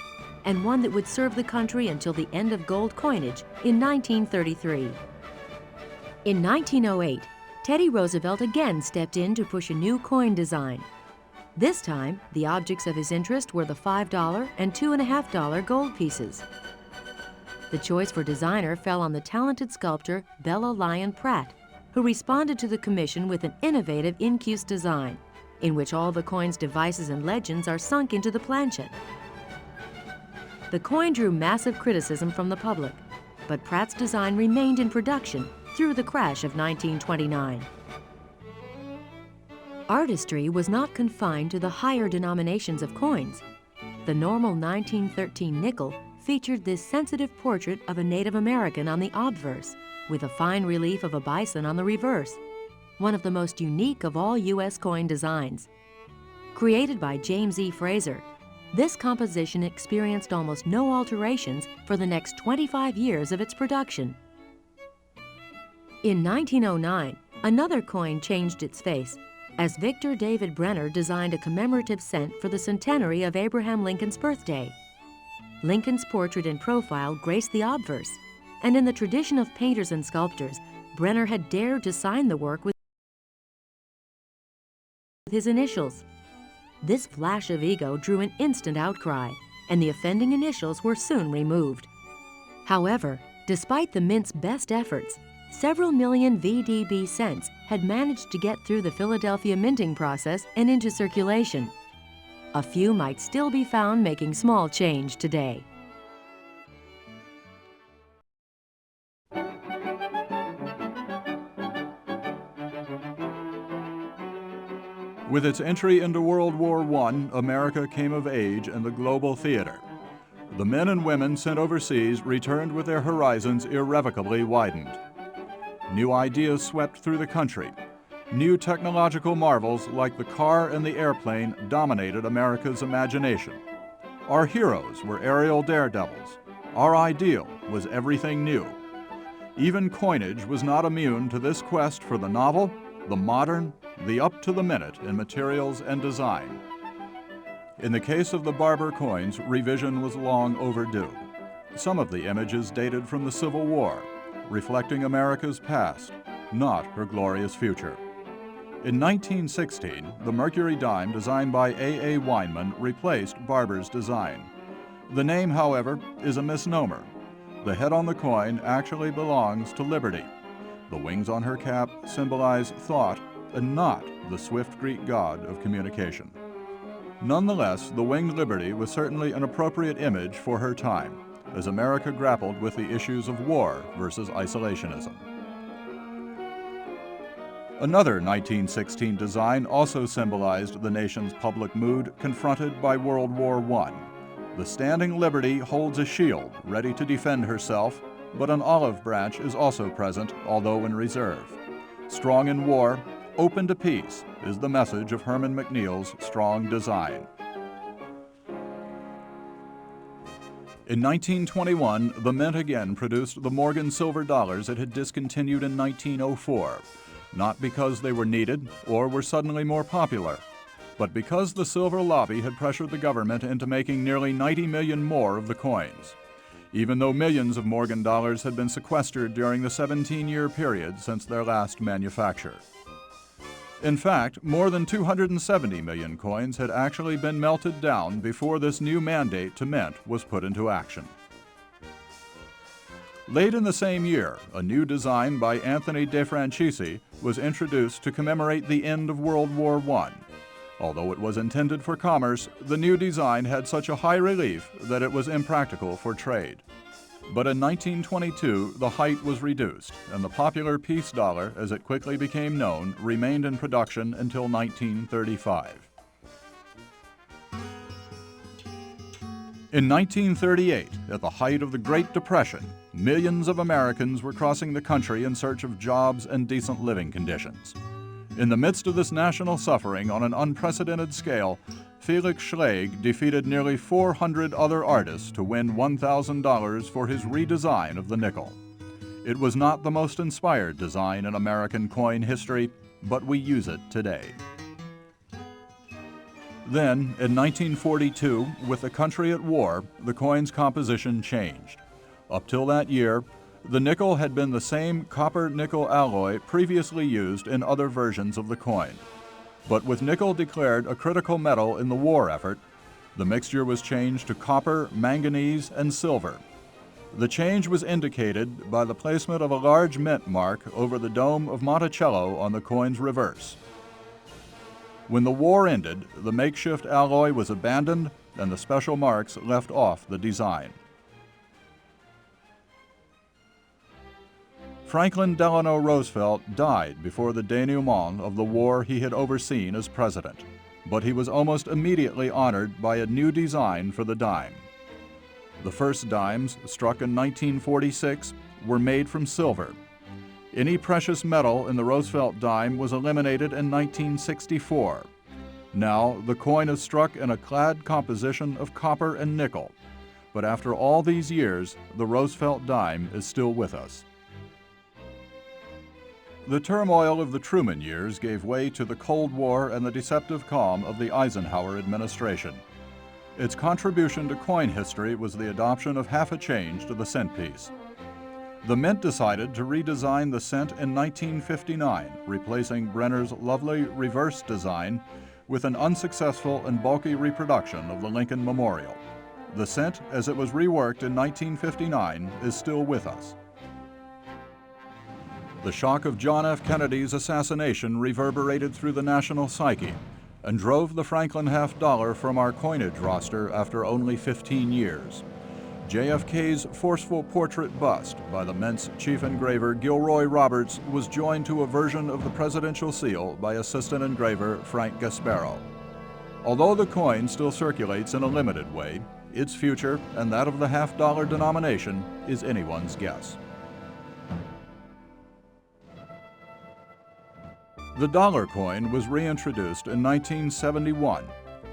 and one that would serve the country until the end of gold coinage in 1933. In 1908, Teddy Roosevelt again stepped in to push a new coin design. This time, the objects of his interest were the $5 and $2.50 gold pieces. The choice for designer fell on the talented sculptor Bella Lyon Pratt, who responded to the commission with an innovative incuse design, in which all the coin's devices and legends are sunk into the planchet. The coin drew massive criticism from the public, but Pratt's design remained in production through the crash of 1929. Artistry was not confined to the higher denominations of coins. The normal 1913 nickel featured this sensitive portrait of a Native American on the obverse, with a fine relief of a bison on the reverse, one of the most unique of all U.S. coin designs. Created by James E. Fraser, this composition experienced almost no alterations for the next 25 years of its production. In 1909, another coin changed its face, as Victor David Brenner designed a commemorative cent for the centenary of Abraham Lincoln's birthday. Lincoln's portrait in profile graced the obverse, and in the tradition of painters and sculptors, Brenner had dared to sign the work with his initials. This flash of ego drew an instant outcry, and the offending initials were soon removed. However, despite the mint's best efforts, several million VDB cents had managed to get through the Philadelphia minting process and into circulation. A few might still be found making small change today. With its entry into World War I, America came of age in the global theater. The men and women sent overseas returned with their horizons irrevocably widened. New ideas swept through the country. New technological marvels like the car and the airplane dominated America's imagination. Our heroes were aerial daredevils. Our ideal was everything new. Even coinage was not immune to this quest for the novel, the modern, the up-to-the-minute in materials and design. In the case of the barber coins, revision was long overdue. Some of the images dated from the Civil War, reflecting America's past, not her glorious future. In 1916, the Mercury dime designed by A.A. Weinman replaced Barber's design. The name, however, is a misnomer. The head on the coin actually belongs to Liberty. The wings on her cap symbolize thought and not the swift Greek god of communication. Nonetheless, the winged Liberty was certainly an appropriate image for her time, as America grappled with the issues of war versus isolationism. Another 1916 design also symbolized the nation's public mood confronted by World War I. The Standing Liberty holds a shield ready to defend herself, but an olive branch is also present, although in reserve. Strong in war, open to peace is the message of Herman McNeil's strong design. In 1921, the Mint again produced the Morgan silver dollars it had discontinued in 1904, not because they were needed or were suddenly more popular, but because the silver lobby had pressured the government into making nearly 90 million more of the coins, even though millions of Morgan dollars had been sequestered during the 17-year period since their last manufacture. In fact, more than 270 million coins had actually been melted down before this new mandate to mint was put into action. Late in the same year, a new design by Anthony De Franchisi was introduced to commemorate the end of World War I. Although it was intended for commerce, the new design had such a high relief that it was impractical for trade. But in 1922, the height was reduced, and the popular peace dollar, as it quickly became known, remained in production until 1935. In 1938, at the height of the Great Depression, millions of Americans were crossing the country in search of jobs and decent living conditions. In the midst of this national suffering on an unprecedented scale, Felix Schlegel defeated nearly 400 other artists to win $1,000 for his redesign of the nickel. It was not the most inspired design in American coin history, but we use it today. Then, in 1942, with the country at war, the coin's composition changed. Up till that year, the nickel had been the same copper-nickel alloy previously used in other versions of the coin. But with nickel declared a critical metal in the war effort, the mixture was changed to copper, manganese, and silver. The change was indicated by the placement of a large mint mark over the dome of Monticello on the coin's reverse. When the war ended, the makeshift alloy was abandoned and the special marks left off the design. Franklin Delano Roosevelt died before the denouement of the war he had overseen as president, but he was almost immediately honored by a new design for the dime. The first dimes, struck in 1946, were made from silver. Any precious metal in the Roosevelt dime was eliminated in 1964. Now, the coin is struck in a clad composition of copper and nickel. But after all these years, the Roosevelt dime is still with us. The turmoil of the Truman years gave way to the Cold War and the deceptive calm of the Eisenhower administration. Its contribution to coin history was the adoption of half a change to the cent piece. The Mint decided to redesign the cent in 1959, replacing Brenner's lovely reverse design with an unsuccessful and bulky reproduction of the Lincoln Memorial. The cent, as it was reworked in 1959, is still with us. The shock of John F. Kennedy's assassination reverberated through the national psyche and drove the Franklin half-dollar from our coinage roster after only 15 years. JFK's forceful portrait bust by the Mint's chief engraver Gilroy Roberts was joined to a version of the presidential seal by assistant engraver Frank Gasparo. Although the coin still circulates in a limited way, its future and that of the half-dollar denomination is anyone's guess. The dollar coin was reintroduced in 1971,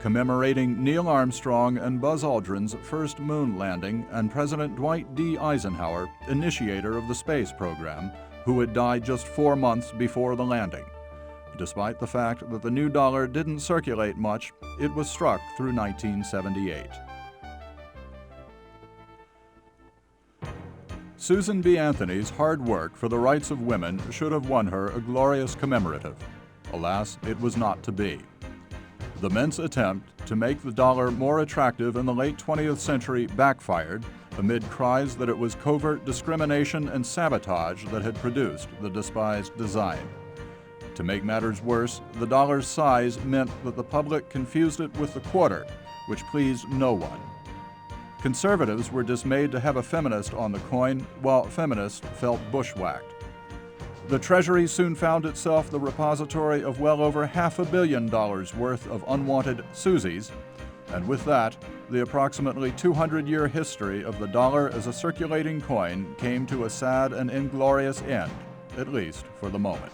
commemorating Neil Armstrong and Buzz Aldrin's first moon landing and President Dwight D. Eisenhower, initiator of the space program, who had died just 4 months before the landing. Despite the fact that the new dollar didn't circulate much, it was struck through 1978. Susan B. Anthony's hard work for the rights of women should have won her a glorious commemorative. Alas, it was not to be. The Mint's attempt to make the dollar more attractive in the late 20th century backfired amid cries that it was covert discrimination and sabotage that had produced the despised design. To make matters worse, the dollar's size meant that the public confused it with the quarter, which pleased no one. Conservatives were dismayed to have a feminist on the coin, while feminists felt bushwhacked. The Treasury soon found itself the repository of well over $500 million worth of unwanted Susies, and with that, the approximately 200-year history of the dollar as a circulating coin came to a sad and inglorious end, at least for the moment.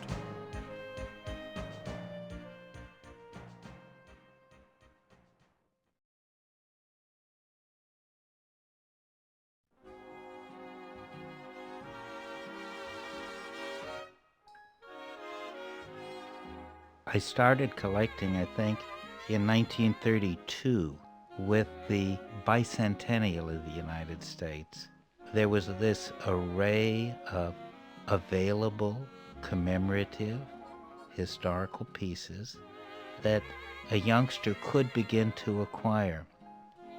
I started collecting, I think, in 1932 with the bicentennial of the United States. There was this array of available commemorative historical pieces that a youngster could begin to acquire.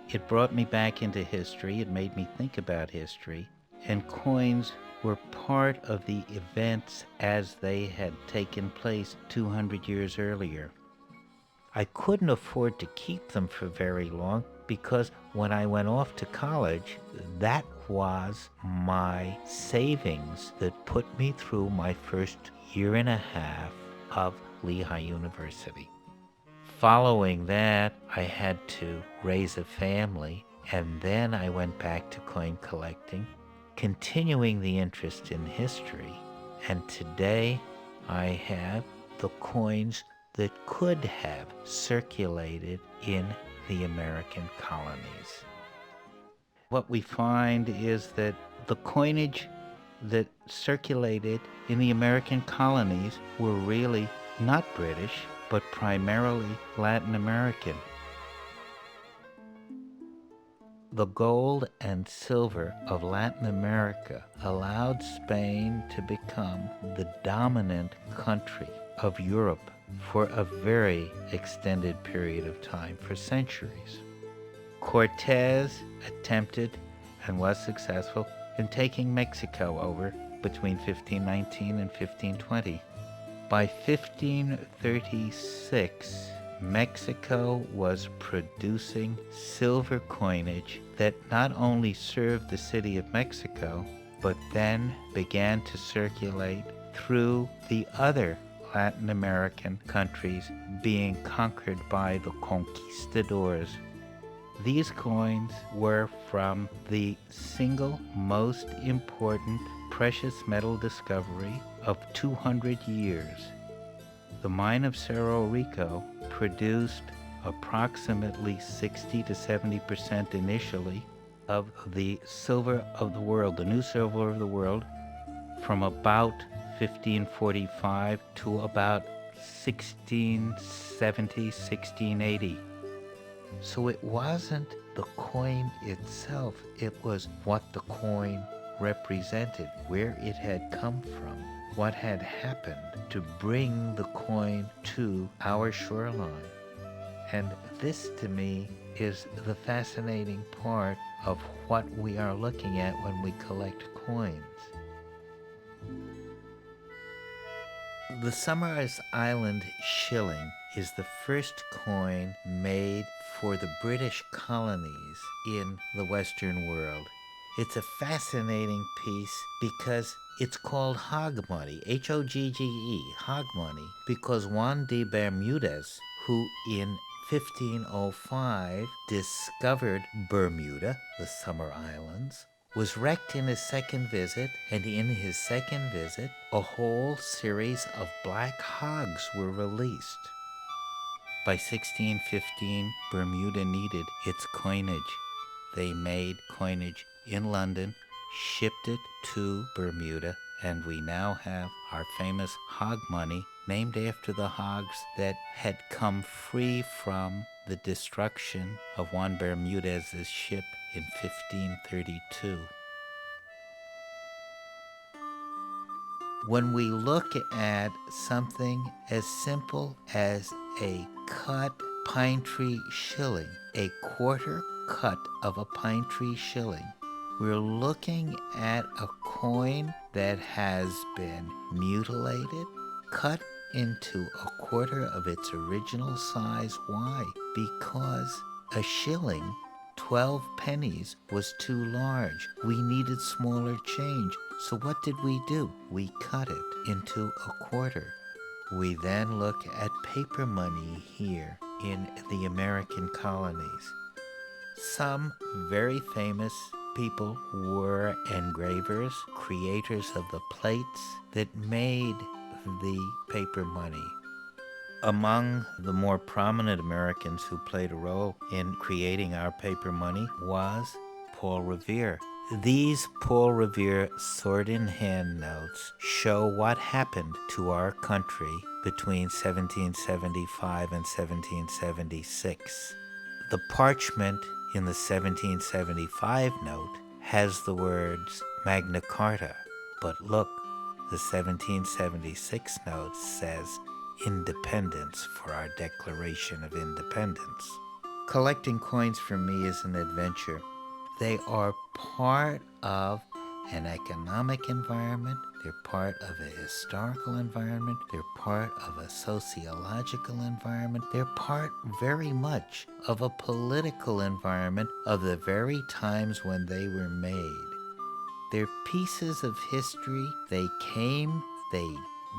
It brought me back into history, it made me think about history, and coins were part of the events as they had taken place 200 years earlier. I couldn't afford to keep them for very long because when I went off to college, that was my savings that put me through my first year and a half of Lehigh University. Following that, I had to raise a family, and then I went back to coin collecting, continuing the interest in history, and today I have the coins that could have circulated in the American colonies. What we find is that the coinage that circulated in the American colonies were really not British, but primarily Latin American. The gold and silver of Latin America allowed Spain to become the dominant country of Europe for a very extended period of time, for centuries. Cortés attempted and was successful in taking Mexico over between 1519 and 1520. By 1536, Mexico was producing silver coinage that not only served the city of Mexico, but then began to circulate through the other Latin American countries being conquered by the conquistadors. These coins were from the single most important precious metal discovery of 200 years. The mine of Cerro Rico produced approximately 60 to 70% initially of the silver of the world, the new silver of the world, from about 1545 to about 1670, 1680. So it wasn't the coin itself, it was what the coin represented, where it had come from, what had happened to bring the coin to our shoreline. And this, to me, is the fascinating part of what we are looking at when we collect coins. The Summer's Island shilling is the first coin made for the British colonies in the Western world. It's a fascinating piece because it's called hog money, H-O-G-G-E, hog money, because Juan de Bermudez, who in 1505 discovered Bermuda, the Summer Islands, was wrecked in his second visit, and in his second visit, a whole series of black hogs were released. By 1615, Bermuda needed its coinage. They made coinage in London, shipped it to Bermuda, and we now have our famous hog money, named after the hogs that had come free from the destruction of Juan Bermudez's ship in 1532. When we look at something as simple as a cut pine tree shilling, a quarter cut of a pine tree shilling, we're looking at a coin that has been mutilated, cut into a quarter of its original size. Why? Because a shilling, 12 pennies, was too large. We needed smaller change. So what did we do? We cut it into a quarter. We then look at paper money here in the American colonies. Some very famous people were engravers, creators of the plates that made the paper money. Among the more prominent Americans who played a role in creating our paper money was Paul Revere. These Paul Revere sword-in-hand notes show what happened to our country between 1775 and 1776. The parchment in the 1775 note has the words Magna Carta, but look, the 1776 note says Independence for our Declaration of Independence. Collecting coins for me is an adventure. They are part of an economic environment, they're part of a historical environment, they're part of a sociological environment, they're part very much of a political environment of the very times when they were made. They're pieces of history. They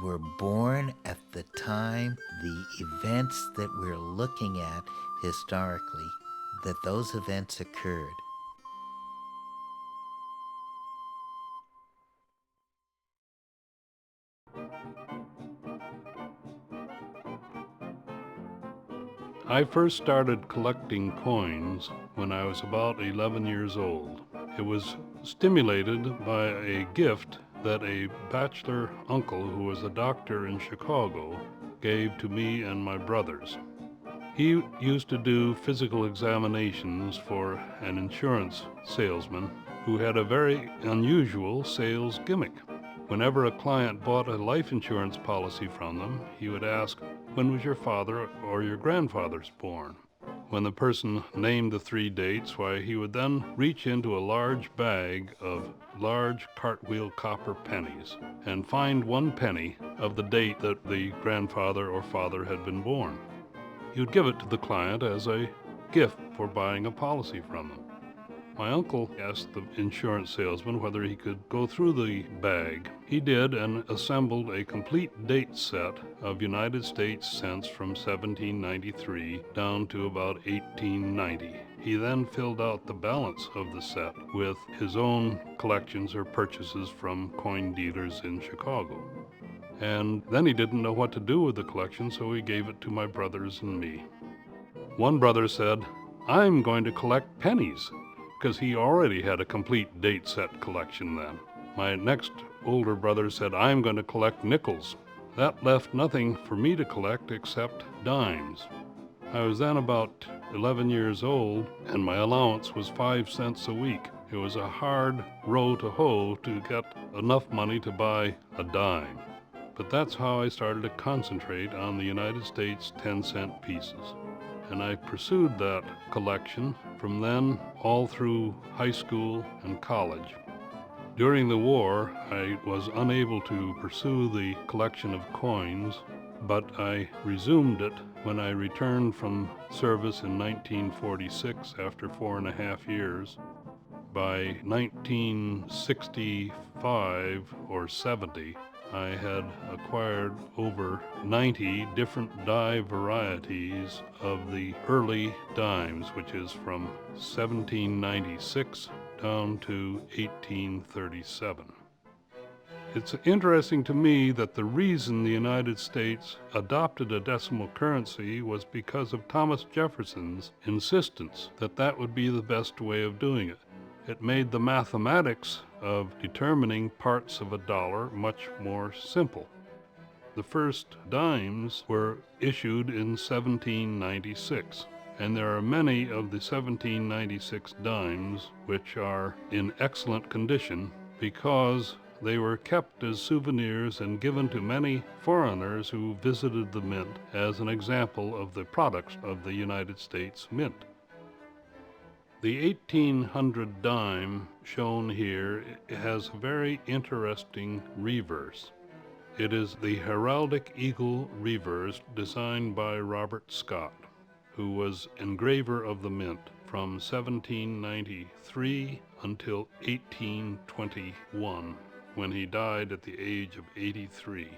were born at the time, the events that we're looking at historically, that those events occurred. I first started collecting coins when I was about 11 years old. It was stimulated by a gift that a bachelor uncle who was a doctor in Chicago gave to me and my brothers. He used to do physical examinations for an insurance salesman who had a very unusual sales gimmick. Whenever a client bought a life insurance policy from them, he would ask, "When was your father or your grandfather born?" When the person named the 3 dates, why, he would then reach into a large bag of large cartwheel copper pennies and find 1 penny of the date that the grandfather or father had been born. He would give it to the client as a gift for buying a policy from them. My uncle asked the insurance salesman whether he could go through the bag. He did, and assembled a complete date set of United States cents from 1793 down to about 1890. He then filled out the balance of the set with his own collections or purchases from coin dealers in Chicago. And then he didn't know what to do with the collection, so he gave it to my brothers and me. One brother said, "I'm going to collect pennies," because he already had a complete date set collection then. My next older brother said, "I'm going to collect nickels." That left nothing for me to collect except dimes. I was then about 11 years old, and my allowance was 5 cents a week. It was a hard row to hoe to get enough money to buy a dime. But that's how I started to concentrate on the United States 10-cent pieces. And I pursued that collection from then all through high school and college. During the war, I was unable to pursue the collection of coins, but I resumed it when I returned from service in 1946 after 4.5 years. By 1965 or 70, I had acquired over 90 different die varieties of the early dimes, which is from 1796 down to 1837. It's interesting to me that the reason the United States adopted a decimal currency was because of Thomas Jefferson's insistence that that would be the best way of doing it. It made the mathematics of determining parts of a dollar much more simple. The first dimes were issued in 1796, and there are many of the 1796 dimes which are in excellent condition because they were kept as souvenirs and given to many foreigners who visited the mint as an example of the products of the United States Mint. The 1800 dime shown here has a very interesting reverse. It is the heraldic eagle reverse designed by Robert Scott, who was engraver of the mint from 1793 until 1821, when he died at the age of 83.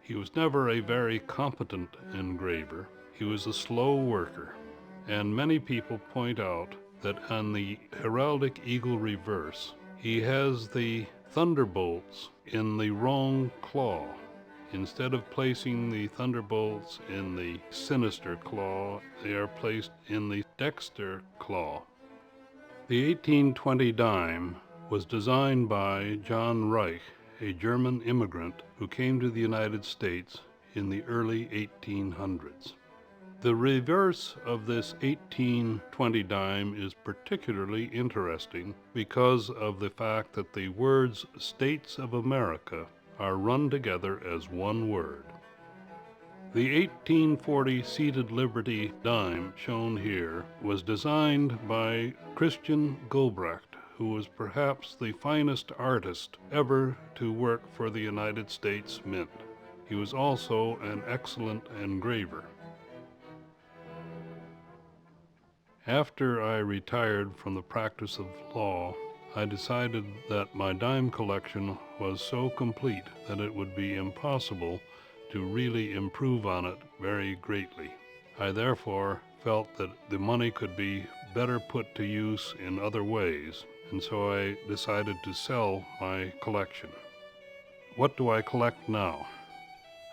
He was never a very competent engraver. He was a slow worker, and many people point out that on the heraldic eagle reverse, he has the thunderbolts in the wrong claw. Instead of placing the thunderbolts in the sinister claw, they are placed in the dexter claw. The 1820 dime was designed by John Reich, a German immigrant who came to the United States in the early 1800s. The reverse of this 1820 dime is particularly interesting because of the fact that the words States of America are run together as one word. The 1840 seated Liberty dime shown here was designed by Christian Gulbrecht, who was perhaps the finest artist ever to work for the United States Mint. He was also an excellent engraver. After I retired from the practice of law, I decided that my dime collection was so complete that it would be impossible to really improve on it very greatly. I therefore felt that the money could be better put to use in other ways, and so I decided to sell my collection. What do I collect now?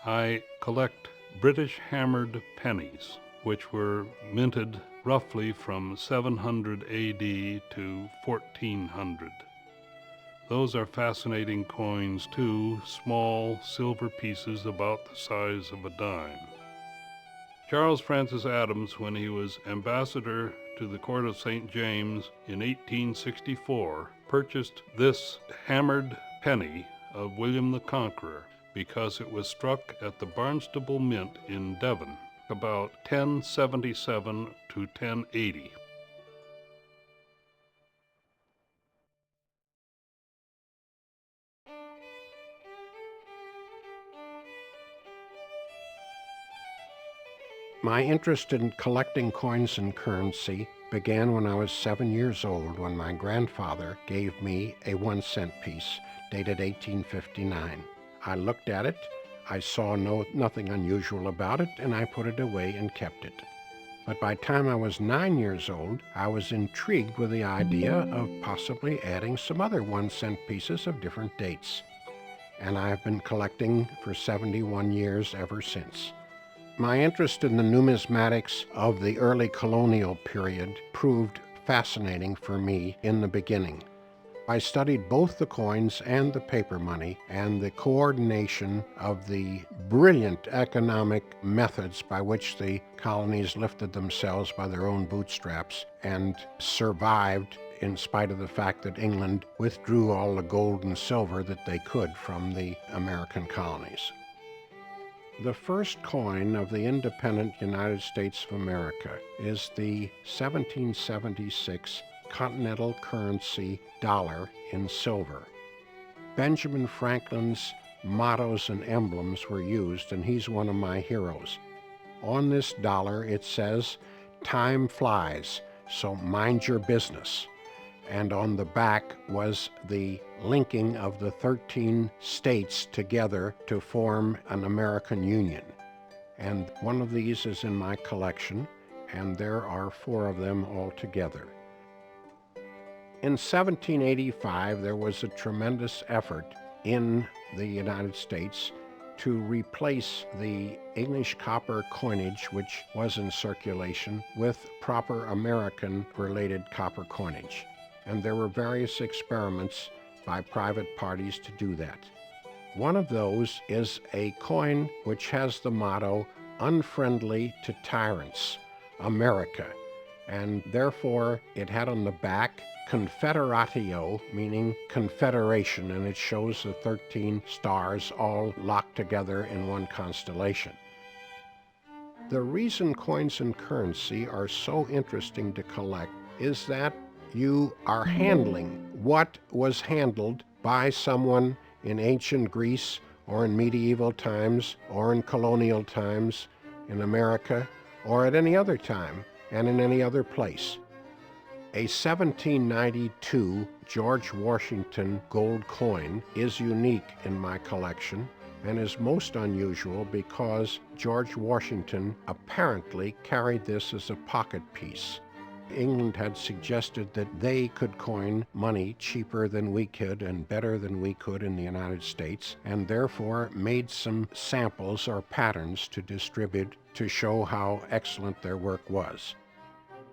I collect British hammered pennies, which were minted roughly from 700 AD to 1400. Those are fascinating coins too, small silver pieces about the size of a dime. Charles Francis Adams, when he was ambassador to the court of St. James in 1864, purchased this hammered penny of William the Conqueror because it was struck at the Barnstable Mint in Devon about 1077 to 1080. My interest in collecting coins and currency began when I was 7 years old, when my grandfather gave me a 1-cent piece dated 1859. I looked at it, I saw nothing unusual about it, and I put it away and kept it. But by the time I was 9 years old, I was intrigued with the idea of possibly adding some other 1-cent pieces of different dates. And I have been collecting for 71 years ever since. My interest in the numismatics of the early colonial period proved fascinating for me in the beginning. I studied both the coins and the paper money and the coordination of the brilliant economic methods by which the colonies lifted themselves by their own bootstraps and survived in spite of the fact that England withdrew all the gold and silver that they could from the American colonies. The first coin of the independent United States of America is the 1776 Continental Currency dollar in silver. Benjamin Franklin's mottos and emblems were used, and he's one of my heroes. On this dollar it says, "Time flies, so mind your business." And on the back was the linking of the 13 states together to form an American Union. And one of these is in my collection, and there are 4 of them altogether. In 1785, there was a tremendous effort in the United States to replace the English copper coinage, which was in circulation, with proper American-related copper coinage. And there were various experiments by private parties to do that. One of those is a coin which has the motto, "Unfriendly to Tyrants, America," and therefore it had on the back Confederatio, meaning confederation, and it shows the 13 stars all locked together in one constellation. The reason coins and currency are so interesting to collect is that you are handling what was handled by someone in ancient Greece or in medieval times or in colonial times in America or at any other time and in any other place. A 1792 George Washington gold coin is unique in my collection and is most unusual because George Washington apparently carried this as a pocket piece. England had suggested that they could coin money cheaper than we could and better than we could in the United States, and therefore made some samples or patterns to distribute to show how excellent their work was.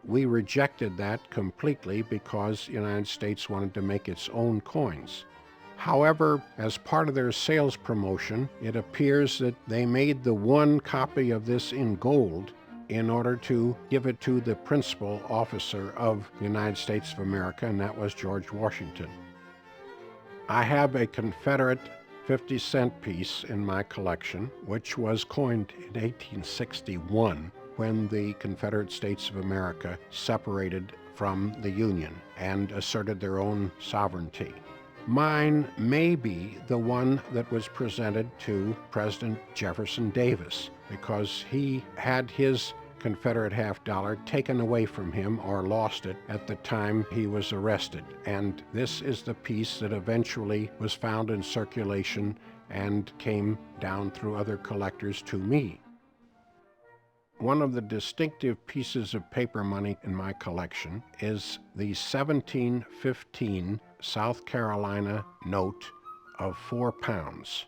We rejected that completely because the United States wanted to make its own coins. However, as part of their sales promotion, it appears that they made the one copy of this in gold in order to give it to the principal officer of the United States of America, and that was George Washington. I have a Confederate 50-cent piece in my collection, which was coined in 1861 when the Confederate States of America separated from the Union and asserted their own sovereignty. Mine may be the one that was presented to President Jefferson Davis because he had his Confederate half-dollar taken away from him or lost it at the time he was arrested. And this is the piece that eventually was found in circulation and came down through other collectors to me. One of the distinctive pieces of paper money in my collection is the 1715 South Carolina note of 4 pounds.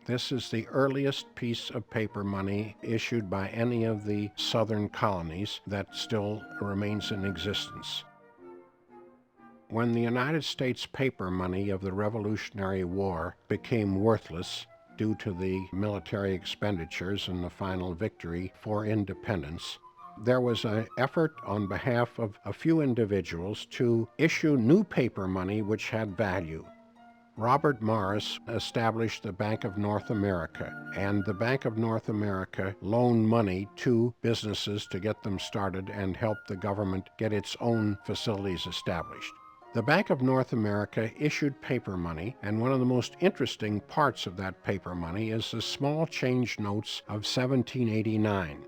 This is the earliest piece of paper money issued by any of the southern colonies that still remains in existence. When the United States paper money of the Revolutionary War became worthless, due to the military expenditures and the final victory for independence. There was an effort on behalf of a few individuals to issue new paper money which had value. Robert Morris established the Bank of North America, and the Bank of North America loaned money to businesses to get them started and help the government get its own facilities established. The Bank of North America issued paper money, and one of the most interesting parts of that paper money is the small change notes of 1789.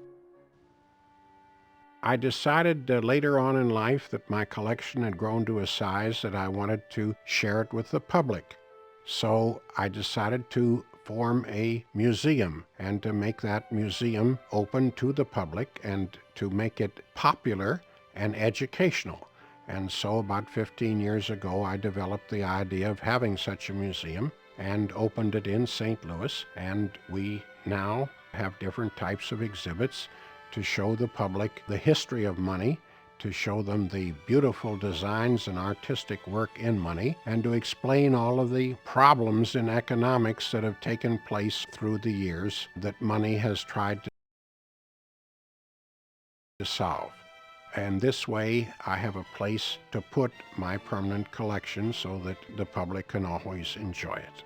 I decided later on in life that my collection had grown to a size that I wanted to share it with the public. So I decided to form a museum and to make that museum open to the public and to make it popular and educational. And so about 15 years ago, I developed the idea of having such a museum and opened it in St. Louis. And we now have different types of exhibits to show the public the history of money, to show them the beautiful designs and artistic work in money, and to explain all of the problems in economics that have taken place through the years that money has tried to solve. And this way, I have a place to put my permanent collection so that the public can always enjoy it.